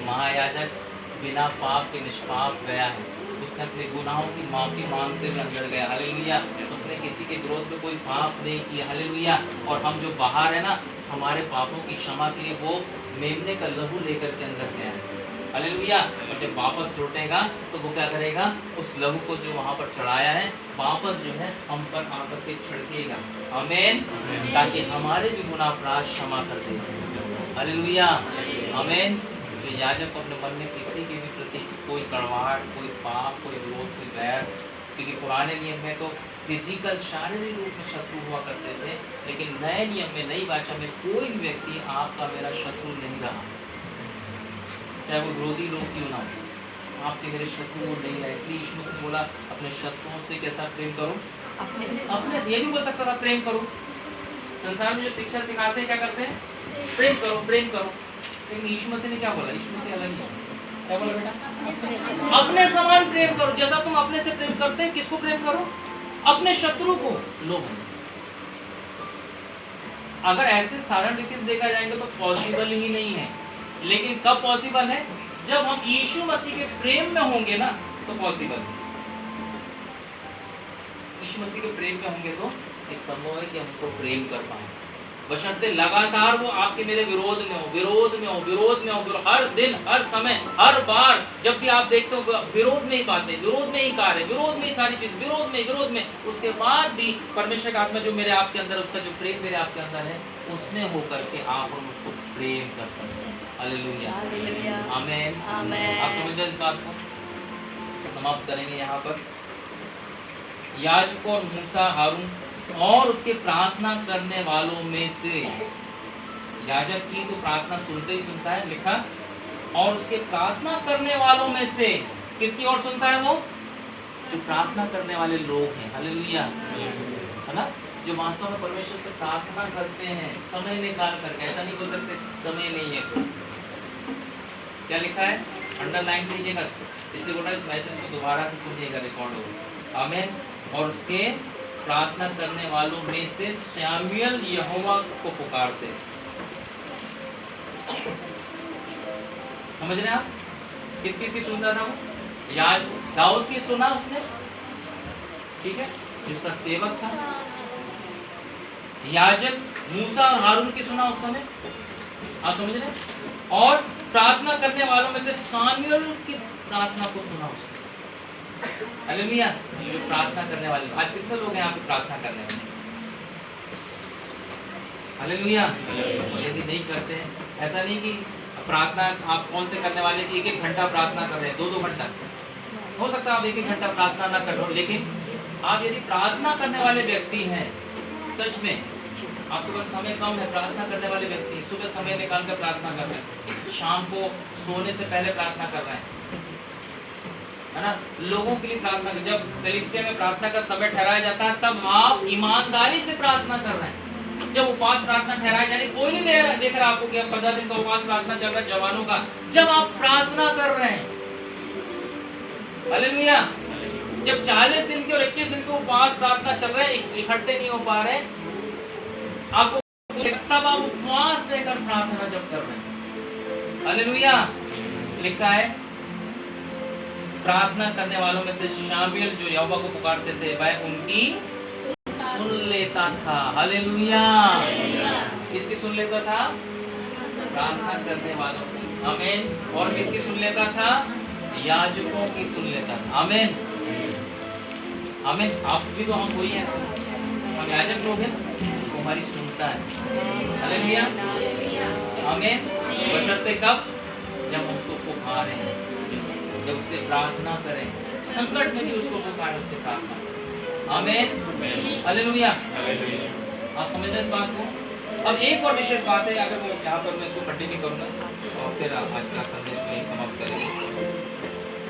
महायाजक बिना पाप के निष्पाप गया है, उसने अपने गुनाहों की माफ़ी मांगते हुए अंदर गया। हालेलुया। उसने किसी के विरोध में कोई पाप नहीं किया। हालेलुया। और हम जो बाहर है ना, हमारे पापों की क्षमा के लिए वो मेमने का लहू लेकर के अंदर गया है। हालेलुया। और जब वापस लौटेगा तो वो क्या करेगा, उस लहू को जो वहाँ पर चढ़ाया है वापस जो है हम पर आकर के छिड़केगा। आमीन। ताकि हमारे भी गुनाह अपराध क्षमा कर देगा। हालेलुया। आमीन। इसलिए याजक को अपने मन में किसी के भी प्रति कोई कड़वाहट, कोई पाप, कोई विरोध, कोई बैर, क्योंकि पुराने नियम में तो फिजिकल शारीरिक रूप में शत्रु हुआ करते थे, लेकिन नए नियम में, नई वाचा में कोई भी व्यक्ति आपका मेरा शत्रु नहीं रहा, चाहे वो विरोधी लोग क्यों ना हो, आपके मेरे शत्रु वो नहीं रहा। इसलिए यीशु मसीह ने बोला अपने शत्रुओं से कैसा प्रेम करो, अपने से। ये नहीं बोल सकता था प्रेम करो। संसार में जो शिक्षा सिखाते हैं क्या करते हैं, प्रेम करो प्रेम करो, लेकिन यीशु मसीह ने क्या बोला, यीशु मसीह अलग ही क्या बोला बेटा, अपने समान प्रेम करो। जैसा तुम अपने से प्रेम करते हैं, किसको प्रेम करो, अपने शत्रु को। लोग अगर ऐसे साधारण रीति से देखा जाएंगे तो पॉसिबल ही नहीं है, लेकिन कब पॉसिबल है, जब हम यीशु मसीह के प्रेम में होंगे ना, तो पॉसिबल है। यीशु मसीह के प्रेम में होंगे तो ये संभव है कि हम उनको प्रेम कर पाए, बशर्ते लगातार वो आपके मेरे विरोध में हो, विरोध में हो, विरोध में हो, हर दिन, हर समय, हर बार जब भी आप देखते हो विरोध में ही बातें, विरोध में ही कार्य, विरोध में ही सारी चीज, विरोध में, उसके बाद भी परमेश्वर का आत्मा जो मेरे आपके अंदर, उसका जो प्रेम मेरे आपके अंदर है, उसमें होकर के आप हम उसको प्रेम कर सकते हैं। हालेलुया। आमीन। आप समझ रहे इस बात को। समाप्त करेंगे यहाँ पर। याजक और मूसा, हारून और उसके प्रार्थना करने वालों में से, याजक की तो प्रार्थना सुनते ही सुनता है, लिखा, और उसके प्रार्थना करने वालों में से किसकी ओर सुनता है, वो जो प्रार्थना करने वाले लोग हैं। हालेलुया। है ना, जो वास्तव में परमेश्वर से प्रार्थना करते हैं समय निकाल कर। ऐसा नहीं बोल सकते समय नहीं है तो। क्या लिखा है, अंडरलाइन कीजिएगा इसको, इसलिए बोला इस मैसेज को दोबारा से सुनिएगा, रिकॉर्ड होगा। आमीन। और उसके प्रार्थना करने वालों में से शामुएल यहोवा को पुकारते। समझ रहे हैं आप, किस किस की सुनता था वो, याज दाऊद की सुना उसने, ठीक है, जिसका सेवक था। याजक मूसा और हारून की सुना उस समय, आप समझ रहे हैं। और प्रार्थना करने वालों में से शामुएल की प्रार्थना को सुना उसने। हालेलुया। जो प्रार्थना करने वाले, आज कितने लोग हैं यहाँ पे प्रार्थना करने वाले, हालेलुया। यदि नहीं करते हैं, ऐसा नहीं कि प्रार्थना आप कौन से करने वाले कि 1-1 घंटा प्रार्थना कर रहे हैं, 2-2 घंटा, हो सकता है आप 1-1 घंटा प्रार्थना ना कर रहे हो, लेकिन आप यदि प्रार्थना करने वाले व्यक्ति हैं, सच में आपके पास समय कम है, प्रार्थना करने वाले व्यक्ति सुबह समय निकाल कर प्रार्थना कर रहे हैं, शाम को सोने से पहले प्रार्थना कर रहे हैं, है ना, लोगों के लिए प्रार्थना। जब कलीसिया में प्रार्थना का समय ठहराया जाता है, तब आप ईमानदारी से प्रार्थना कर रहे हैं। जब उपवास प्रार्थना ठहराया जाए, कोई नहीं देख रहा आपको कि अब 15 दिन का उपवास प्रार्थना चल रहा है जवानों का, जब आप प्रार्थना कर रहे हैं, हालेलुया। जब 40 दिन के और 21 दिन के उपवास प्रार्थना चल रहे हैं, इकट्ठे नहीं हो पा रहे आपको, तब आप उपवास रहकर प्रार्थना जब कर रहे हैं, हालेलुया। लिखा है प्रार्थना करने वालों में से शामिल जो यहोवा को पुकारते थे वह उनकी सुन लेता था। हालेलुया। किसकी सुन लेता था? प्रार्थना करने वालों की। आमीन। और किसकी सुन लेता था? याजकों की सुन लेता था। आमीन। आमीन। आप भी तो हम वही हैं, हम याजक लोग हैं, वो हमारी सुनता है। हालेलुया। आमीन। बशर्ते कब? जब हम उसको पुकारें, जब उससे प्रार्थना करें, संकट में भी उसको पुकारें, उससे प्रार्थना करें। आमीन। हालेलुया। आप समझ रहे इस बात को? अब एक और विशेष बात है, अगर वो यहाँ पर मैं इसको कंटिन्यू करूँगा और फिर आज का संदेश को यही समाप्त करेंगे।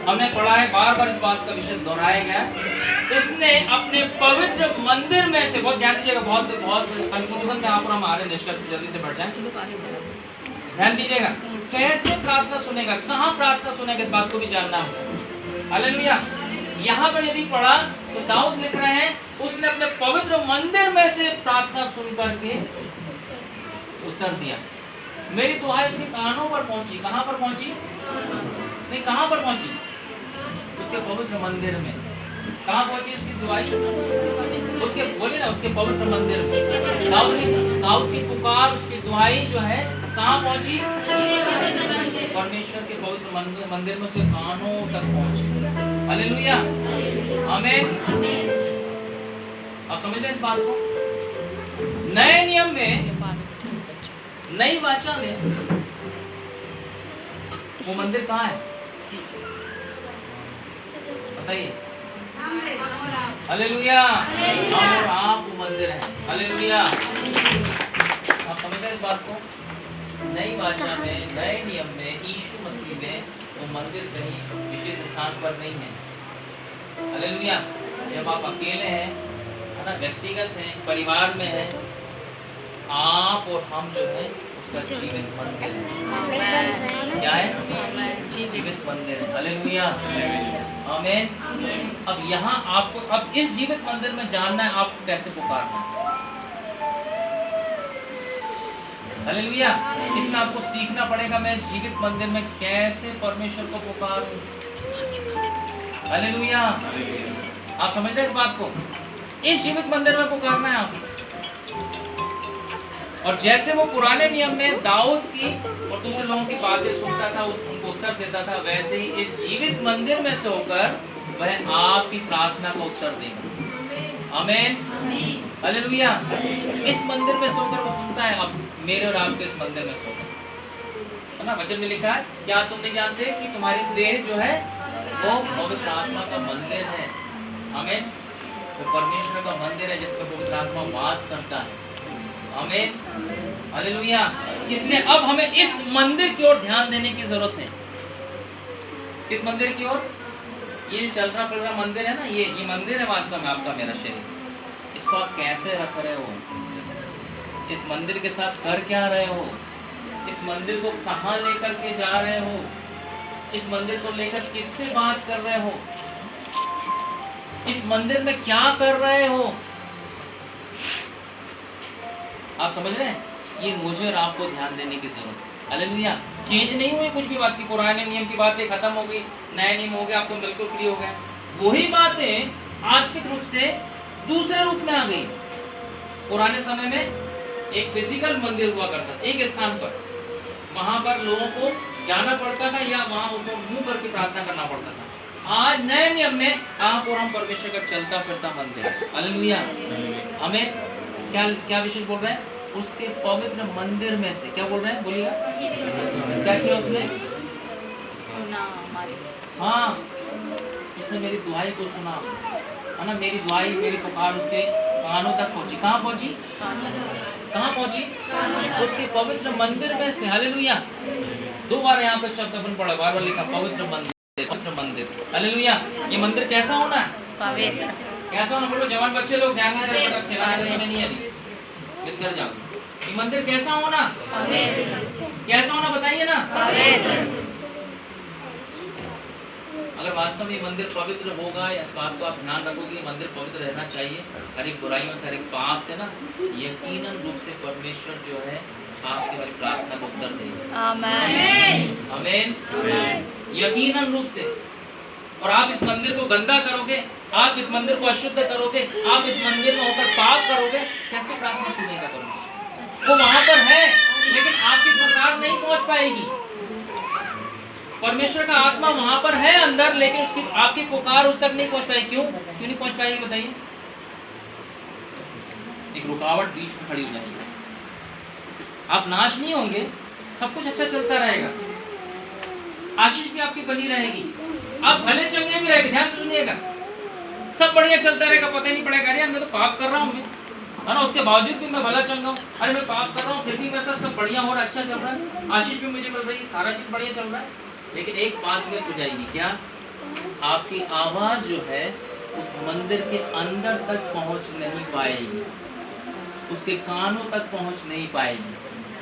हमने पढ़ा है, बार बार इस बात का विषय दोहराया गया, उसने अपने पवित्र मंदिर में से, बहुत ध्यान दीजिएगा, बहुत बहुत कंक्लूजन में यहाँ पर हम आ रहे हैं, निष्कर्ष पे जल्दी से बढ़ जाएं। ध्यान दीजिएगा, कैसे प्रार्थना सुनेगा, कहाँ प्रार्थना सुनेगा, इस बात को भी जानना है। हालेलुया। यहाँ पर यदि पढ़ा तो दाऊद लिख रहे हैं, उसने अपने पवित्र मंदिर में से प्रार्थना सुन करके उत्तर दिया। मेरी दुआएं उसके कानों पर पहुंची। कहाँ पर पहुंची? नहीं, कहाँ पर पहुंची? उसके पवित्र मंदिर में। कहाँ पहुंची उसकी दुआई? उसके, बोलिए ना, उसके पवित्र मंदिर में। दाऊद की पुकार, उसकी दुआई जो है कहाँ पहुंची? परमेश्वर के पवित्र मंदिर में, उसके कानों तक पहुंची। हालेलुया। आमीन। आप समझ रहे इस बात को? नए नियम में, नई वाचा में वो मंदिर कहाँ है? बताइए। हालेलुया। हम और आप वो मंदिर हैं। हालेलुया। आप समझ रहे इस बात को? नई वाचा में, नए नियम में, यीशु मसीह में वो मंदिर कहीं विशेष स्थान पर नहीं है। हालेलुया। जब आप अकेले हैं, है ना, व्यक्तिगत हैं, परिवार में हैं, आप और हम जो है उसका जीवित मंदिर है। क्या है? जीवित मंदिर है। हालेलुया। आमीन। अब यहाँ आपको, अब इस जीवित मंदिर में जानना है आपको कैसे पुकारना है। हालेलुया। इसमें आपको सीखना पड़ेगा, मैं इस जीवित मंदिर में कैसे परमेश्वर को पुकारूं। हालेलुया। आप समझ रहे इस बात को? इस जीवित मंदिर में पुकारना है आपको। और जैसे वो पुराने नियम में दाऊद की और दूसरे लोगों की बातें सुनता था, उनको उत्तर देता था, वैसे ही इस जीवित मंदिर में से होकर वह आपकी प्रार्थना को उत्तर देगा। आमीन। हालेलुया। इस मंदिर में सोकर वो सुनता है। अब मेरे और आपके इस मंदिर में सोकर, है ना, वचन में लिखा है, क्या तुम नहीं जानते कि तुम्हारी देह जो है वो पवित्र आत्मा का मंदिर है। आमीन। वो परमेश्वर का मंदिर है जिसमें पवित्र आत्मा वास करता है। आमीन। हालेलुया। इसलिए अब हमें इस मंदिर की ओर ध्यान देने की जरूरत है। किस मंदिर की ओर? ये चल रहा फिर रहा मंदिर है ना, ये मंदिर है वास्तव में आपका, मेरा शरीर। इसको आप कैसे रख रहे हो? इस मंदिर के साथ कर क्या रहे हो? इस मंदिर को कहाँ लेकर के जा रहे हो? इस मंदिर को लेकर किससे बात कर रहे हो? इस मंदिर में क्या कर रहे हो? आप समझ रहे हैं? ये मुझे और आपको ध्यान देने की जरूरत है। हालेलुया। चेंज नहीं हुई कुछ भी बात की, पुराने नियम की बातें खत्म हो गई, नए नियम हो गए, आपको बिल्कुल फ्री हो गए। वही बातें आत्मिक रूप से दूसरे रूप में आ गई। पुराने समय में एक फिजिकल मंदिर हुआ करता था, एक स्थान पर, वहां पर लोगों को जाना पड़ता था या वहां उसको मुंह करके प्रार्थना करना पड़ता था। आज नए नियम में आप और हम परमेश्वर का चलता फिरता मंदिर। हालेलुया। हमें क्या क्या विशेष बोल रहे हैं? उसके पवित्र मंदिर में से, क्या बोल रहे हैं? बोलिएगा। क्या किया उसने? हाँ, उसने मेरी दुआई को सुना, है ना, मेरी दुआई, मेरी पुकार उसके कानों तक पहुंची। कहाँ पहुंची? कहाँ पहुंची? उसके पवित्र मंदिर में से। हालेलुया। दो बार यहाँ पर शब्द अपन पढ़ा, बार बार लिखा पवित्र मंदिर, पवित्र मंदिर। हालेलुया। ये मंदिर कैसा होना है? पवित्र। कैसा होना? बोलो जवान बच्चे लोग ध्यान में रखो, खिलाने का समय नहीं है अभी, किस कर जाओ। ये मंदिर कैसा होना? पवित्र। कैसा होना बताइए ना? पवित्र। अगर वास्तव में मंदिर पवित्र होगा, इस बात को आप ध्यान रखोगे, मंदिर पवित्र रहना चाहिए हर एक बुराइयों से, हर एक पाप से ना, यकीनन रूप से परमेश्वर जो है आपकी हर प्रार्थना को उत्तर देगा। आमीन। आमीन। यकीनन रूप से और आप इस मंदिर को गंदा करोगे, आप इस मंदिर को अशुद्ध करोगे, आप इस मंदिर में होकर पाप करोगे, कैसे प्रार्थना सुनेगा परमेश्वर? वो वहां पर है लेकिन आपकी पुकार नहीं पहुंच पाएगी। परमेश्वर का आत्मा वहां पर है अंदर, लेकिन उसकी आपकी पुकार उस तक नहीं पहुंच पाएगी। क्यों नहीं पहुंच पाएगी बताइए? एक रुकावट बीच में खड़ी हो जाएगी। आप नाश नहीं होंगे, सब कुछ अच्छा चलता रहेगा, आशीष भी आपकी बनी रहेगी, आप भले चंगे भी रहेंगे। ध्यान से सुनिएगा, सब बढ़िया चलता रहेगा, पता ही नहीं पड़ेगा अरे मैं तो पाप कर रहा हूँ है ना, उसके बावजूद भी मैं भला चंगा हूँ, अरे मैं पाप कर रहा हूँ फिर भी मेरे साथ सब बढ़िया हो रहा है, अच्छा चल रहा है, आशीष भी मुझे मिल रही है, सारा चीज बढ़िया चल रहा है। लेकिन एक बात मिस हो जाएगी, क्या? आपकी आवाज जो है उस मंदिर के अंदर तक पहुंच नहीं पाएगी, उसके कानों तक पहुंच नहीं पाएगी,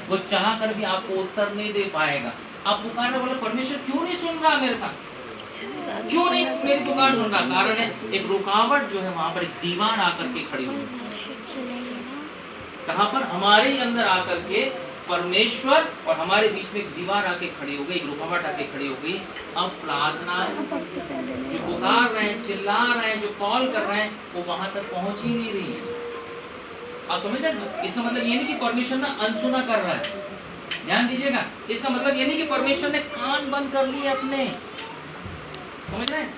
वो चाह कर भी आपको उत्तर नहीं दे पाएगा। आप पुकारने बोले परमेश्वर क्यों नहीं सुन रहा मेरे साथ, क्यों नहीं मेरी पुकार सुन रहा? कारण है एक रुकावट जो है वहां पर एक दीवार आकर के खड़ी हुई। कहां पर? हमारे ही अंदर आकर के परमेश्वर और हमारे बीच में एक दीवार आके खड़ी हो गई, एक रुकावट आके खड़ी हो गई। अब प्रार्थना जो पुकार रहे हैं, चिल्ला रहे हैं, जो कॉल कर रहे हैं, वो वहां तक पहुंच ही नहीं रही है। आप समझ रहे हैं? इसका मतलब ये नहीं कि परमेश्वर ना अनसुना कर रहा है, ध्यान दीजिएगा। इसका मतलब ये नहीं कि परमेश्वर ने कान बंद कर लिए अपने, समझ रहे हैं?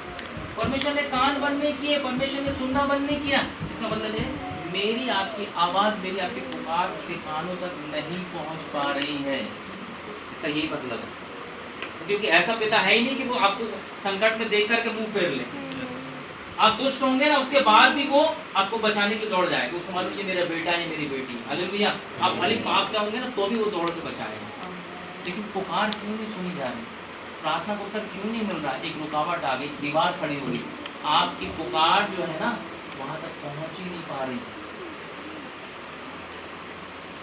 परमेश्वर ने कान बंद नहीं किए, परमेश्वर ने सुनना बंद नहीं किया। इसका मतलब है मेरी आपकी आवाज, मेरी आपकी पुकार उसके कानों तक नहीं पहुंच पा रही है। इसका यही मतलब है, क्योंकि ऐसा पिता है ही नहीं कि वो आपको संकट में देख करके मुंह फेर ले। आप दुष्ट होंगे ना, उसके बाद भी वो आपको बचाने की दौड़ जाएगा। उसको मालूम है मेरा बेटा है, मेरी बेटी, हालेलुया। आप भले पाप में होंगे ना तो भी वो दौड़ के बचाएगा। लेकिन पुकार क्यों नहीं सुनी जा रही? प्रार्थना को उत्तर क्यों नहीं मिल रहा? एक रुकावट आ गई, दीवार खड़ी हो गई। आपकी पुकार जो है ना वहां तक पहुंच ही नहीं पा रही।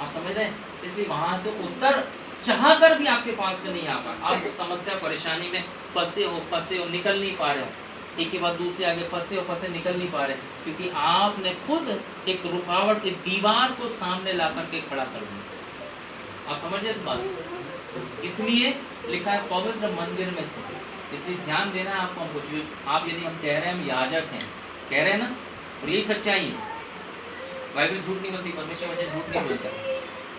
आप समझ रहे हैं? इसलिए वहां से उत्तर चाह कर भी आपके पास में नहीं आ पा। आप समस्या परेशानी में फंसे हो, निकल नहीं पा रहे हो, एक के बाद दूसरे आगे फंसे निकल नहीं पा रहे, क्योंकि आपने खुद एक रुकावट, एक दीवार को सामने ला करके खड़ा कर दिया। आप समझ रहे इस बात? इसलिए लिखा है पवित्र मंदिर में से। इसलिए ध्यान देना है आपको, हमको आप यदि हम कह रहे हैं हम याजक हैं, कह रहे हैं ना, और यही सच्चाई है। बाइबल झूठ नहीं बोलती, परमेश्वर वचन झूठ नहीं बोलता।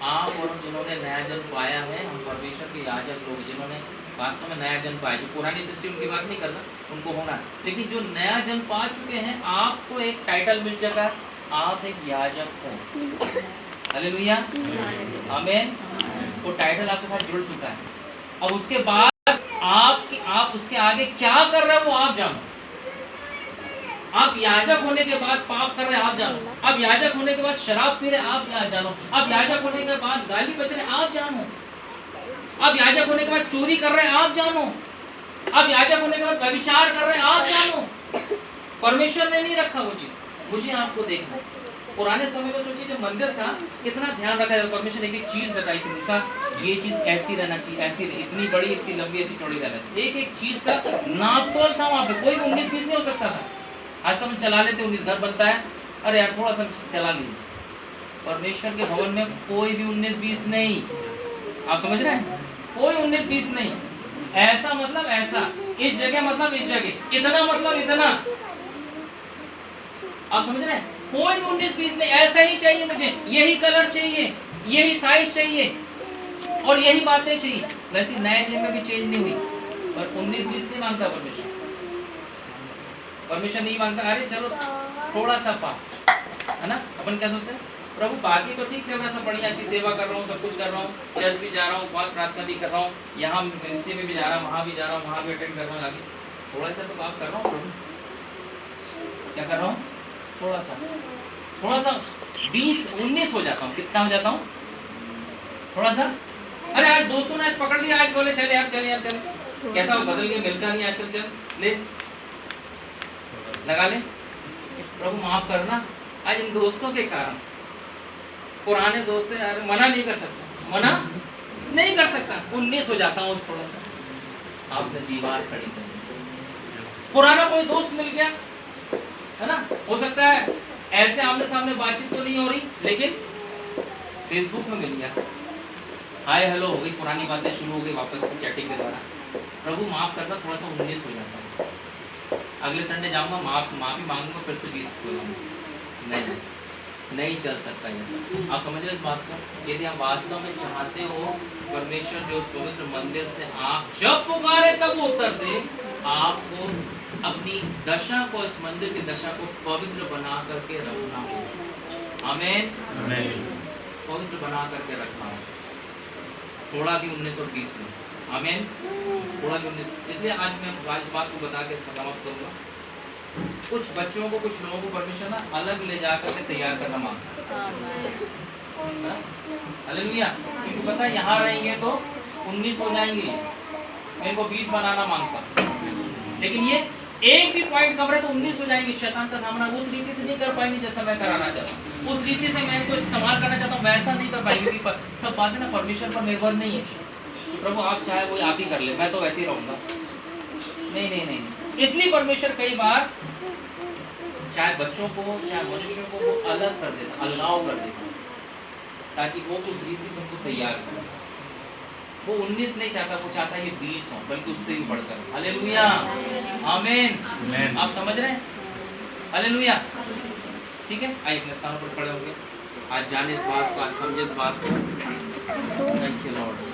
आप और हम जिन्होंने नया जन्म पाया है, हम परमेश्वर के याजक लोग, जिन्होंने वास्तव में नया जन्म पाया। जो पुरानी सृष्टि उनकी बात नहीं करना, उनको होना है, लेकिन जो नया जन्म पा चुके हैं, आपको एक टाइटल मिल चुका है, आप एक याजक हो। हालेलुया, आमीन। वो टाइटल आपके साथ जुड़ चुका है। अब उसके बाद आप उसके आगे क्या कर रहे हो वो आप जानो। आप याजक होने के बाद पाप कर रहे हैं, आप जानो। आप याजक होने के बाद शराब पी रहे, आप जानो। आप याजक होने के बाद गाली बच रहे, आप जानो। आप याजक होने के बाद चोरी कर रहे हैं, आप जानो। आप याजक होने के बाद व्यभिचार कर रहे हैं, आप जानो। परमेश्वर ने नहीं रखा वो चीज, मुझे आपको देखना है। पुराने समय में सोचिए जब मंदिर था, कितना ध्यान रखा जाता। परमेश्वर ने एक चीज बताई थी, उसका ये चीज ऐसी रहना चाहिए, ऐसी, इतनी बड़ी, इतनी लंबी, ऐसी चौड़ी रहना चाहिए। एक एक चीज का नापतोल था वहां पे। कोई भी 19-20 नहीं हो सकता था। आज तो हम चला लेते, 19 घर बनता है, अरे यार थोड़ा सा चला लीजिए। परमेश्वर के भवन में कोई भी 19-20 नहीं। आप समझ रहे हैं? कोई 19-20 नहीं। ऐसा मतलब ऐसा, इस जगह मतलब इस जगह, इतना मतलब इतना। आप समझ रहे हैं? कोई भी 19-20 नहीं। ऐसा ही चाहिए मुझे, यही कलर चाहिए, यही साइज चाहिए और यही बातें चाहिए। वैसे नए नियम में भी चेंज नहीं हुई, पर 19-20 नहीं मांगता परमेश्वर। परमेश्वर नहीं मांगता अरे चलो थोड़ा सा पाप, है ना। अपन क्या सोचते हैं, प्रभु बाकी तो ठीक चल रहा है, सब बढ़िया, अच्छी सेवा कर रहा हूँ, सब कुछ कर रहा हूँ, चर्च भी जा रहा हूँ, उपवास प्रार्थना भी कर रहा हूँ, यहाँ मिनिस्ट्री में भी जा रहा हूँ, वहाँ भी जा रहा हूँ, वहाँ भी अटेंड कर रहा हूँ, आगे थोड़ा सा तो पाप कर रहा हूँ प्रभु। क्या कर रहा हूँ? थोड़ा सा 20-19 हो जाता हूँ। कितना हो जाता हूँ? थोड़ा सा। अरे आज दोस्तों ने आज पकड़ लिया, आज बोले चले यार, चले यार, चले। कैसा वो बदल के मिलता नहीं आजकल, चल ले लगा ले। प्रभु माफ करना, आज इन दोस्तों के कारण, पुराने दोस्त यार, मना नहीं कर सकता, मना नहीं कर सकता, 19 हो जाता हूँ थोड़ा सा। आपने दीवार खड़ी कर दी। पुराना कोई दोस्त मिल गया, है ना, हो सकता है ऐसे आमने सामने बातचीत तो नहीं हो रही, लेकिन फेसबुक में मिल गया, हाय हेलो हो गई, पुरानी बातें शुरू हो गई वापस से चैटिंग के द्वारा। प्रभु माफ करना, थोड़ा सा 19 हो जाता है। अगले संडे जाऊंगा, माफी मांगूंगा, फिर से 20 खोलूंगा। नहीं चल सकता ये सब। आप समझ रहे इस बात को? यदि आप वास्तव में चाहते हो परमेश्वर जो उस पवित्र मंदिर से आप जब पुकारे तब वो उत्तर दे, आपको अपनी दशा को, इस मंदिर की दशा को पवित्र बना करके रखना होगा। आमीन। पवित्र बना करके रखना होगा, थोड़ा भी 19 और 20 में। आमीन। थोड़ा भी 19। इसलिए आज मैं इस बात को बता के समाप्त करूँगा। कुछ बच्चों को, कुछ लोगों को परमेश्वर ना अलग ले जा करके तैयार करना मांगता है। हालेलुया। क्योंकि पता है यहाँ रहेंगे तो 19 हो जाएंगे, मेरे को 20 बनाना मांगता। लेकिन ये एक भी पॉइंट कवर है तो 19 हो जाएंगे। शैतान का सामना उस रीति से नहीं कर पाएंगे जैसा मैं कराना चाहता हूँ, उस रीति से मैं इनको इस्तेमाल करना चाहता हूँ, वैसा नहीं कर पाएंगे। क्योंकि सब बातें ना परमेश्वर पर निर्भर नहीं है। प्रभु आप चाहे वो आप ही कर ले, मैं तो वैसे ही रहूँगा। नहीं नहीं नहीं। इसलिए परमेश्वर कई बार चाहे बच्चों को, चाहे मनुष्यों को वो अलग कर देता, अलगाव कर देता, ताकि वो उस रीति से उनको तैयार करे। वो 19 नहीं चाहता, वो चाहता है ये 20 हो, बल्कि उससे भी बढ़कर। हालेलुया। आमीन। आप समझ रहे हैं? हालेलुया। ठीक है, आइए अपने स्थानों पर खड़े होंगे। आज जाने इस बात को, आज समझे इस बात को। Thank you Lord.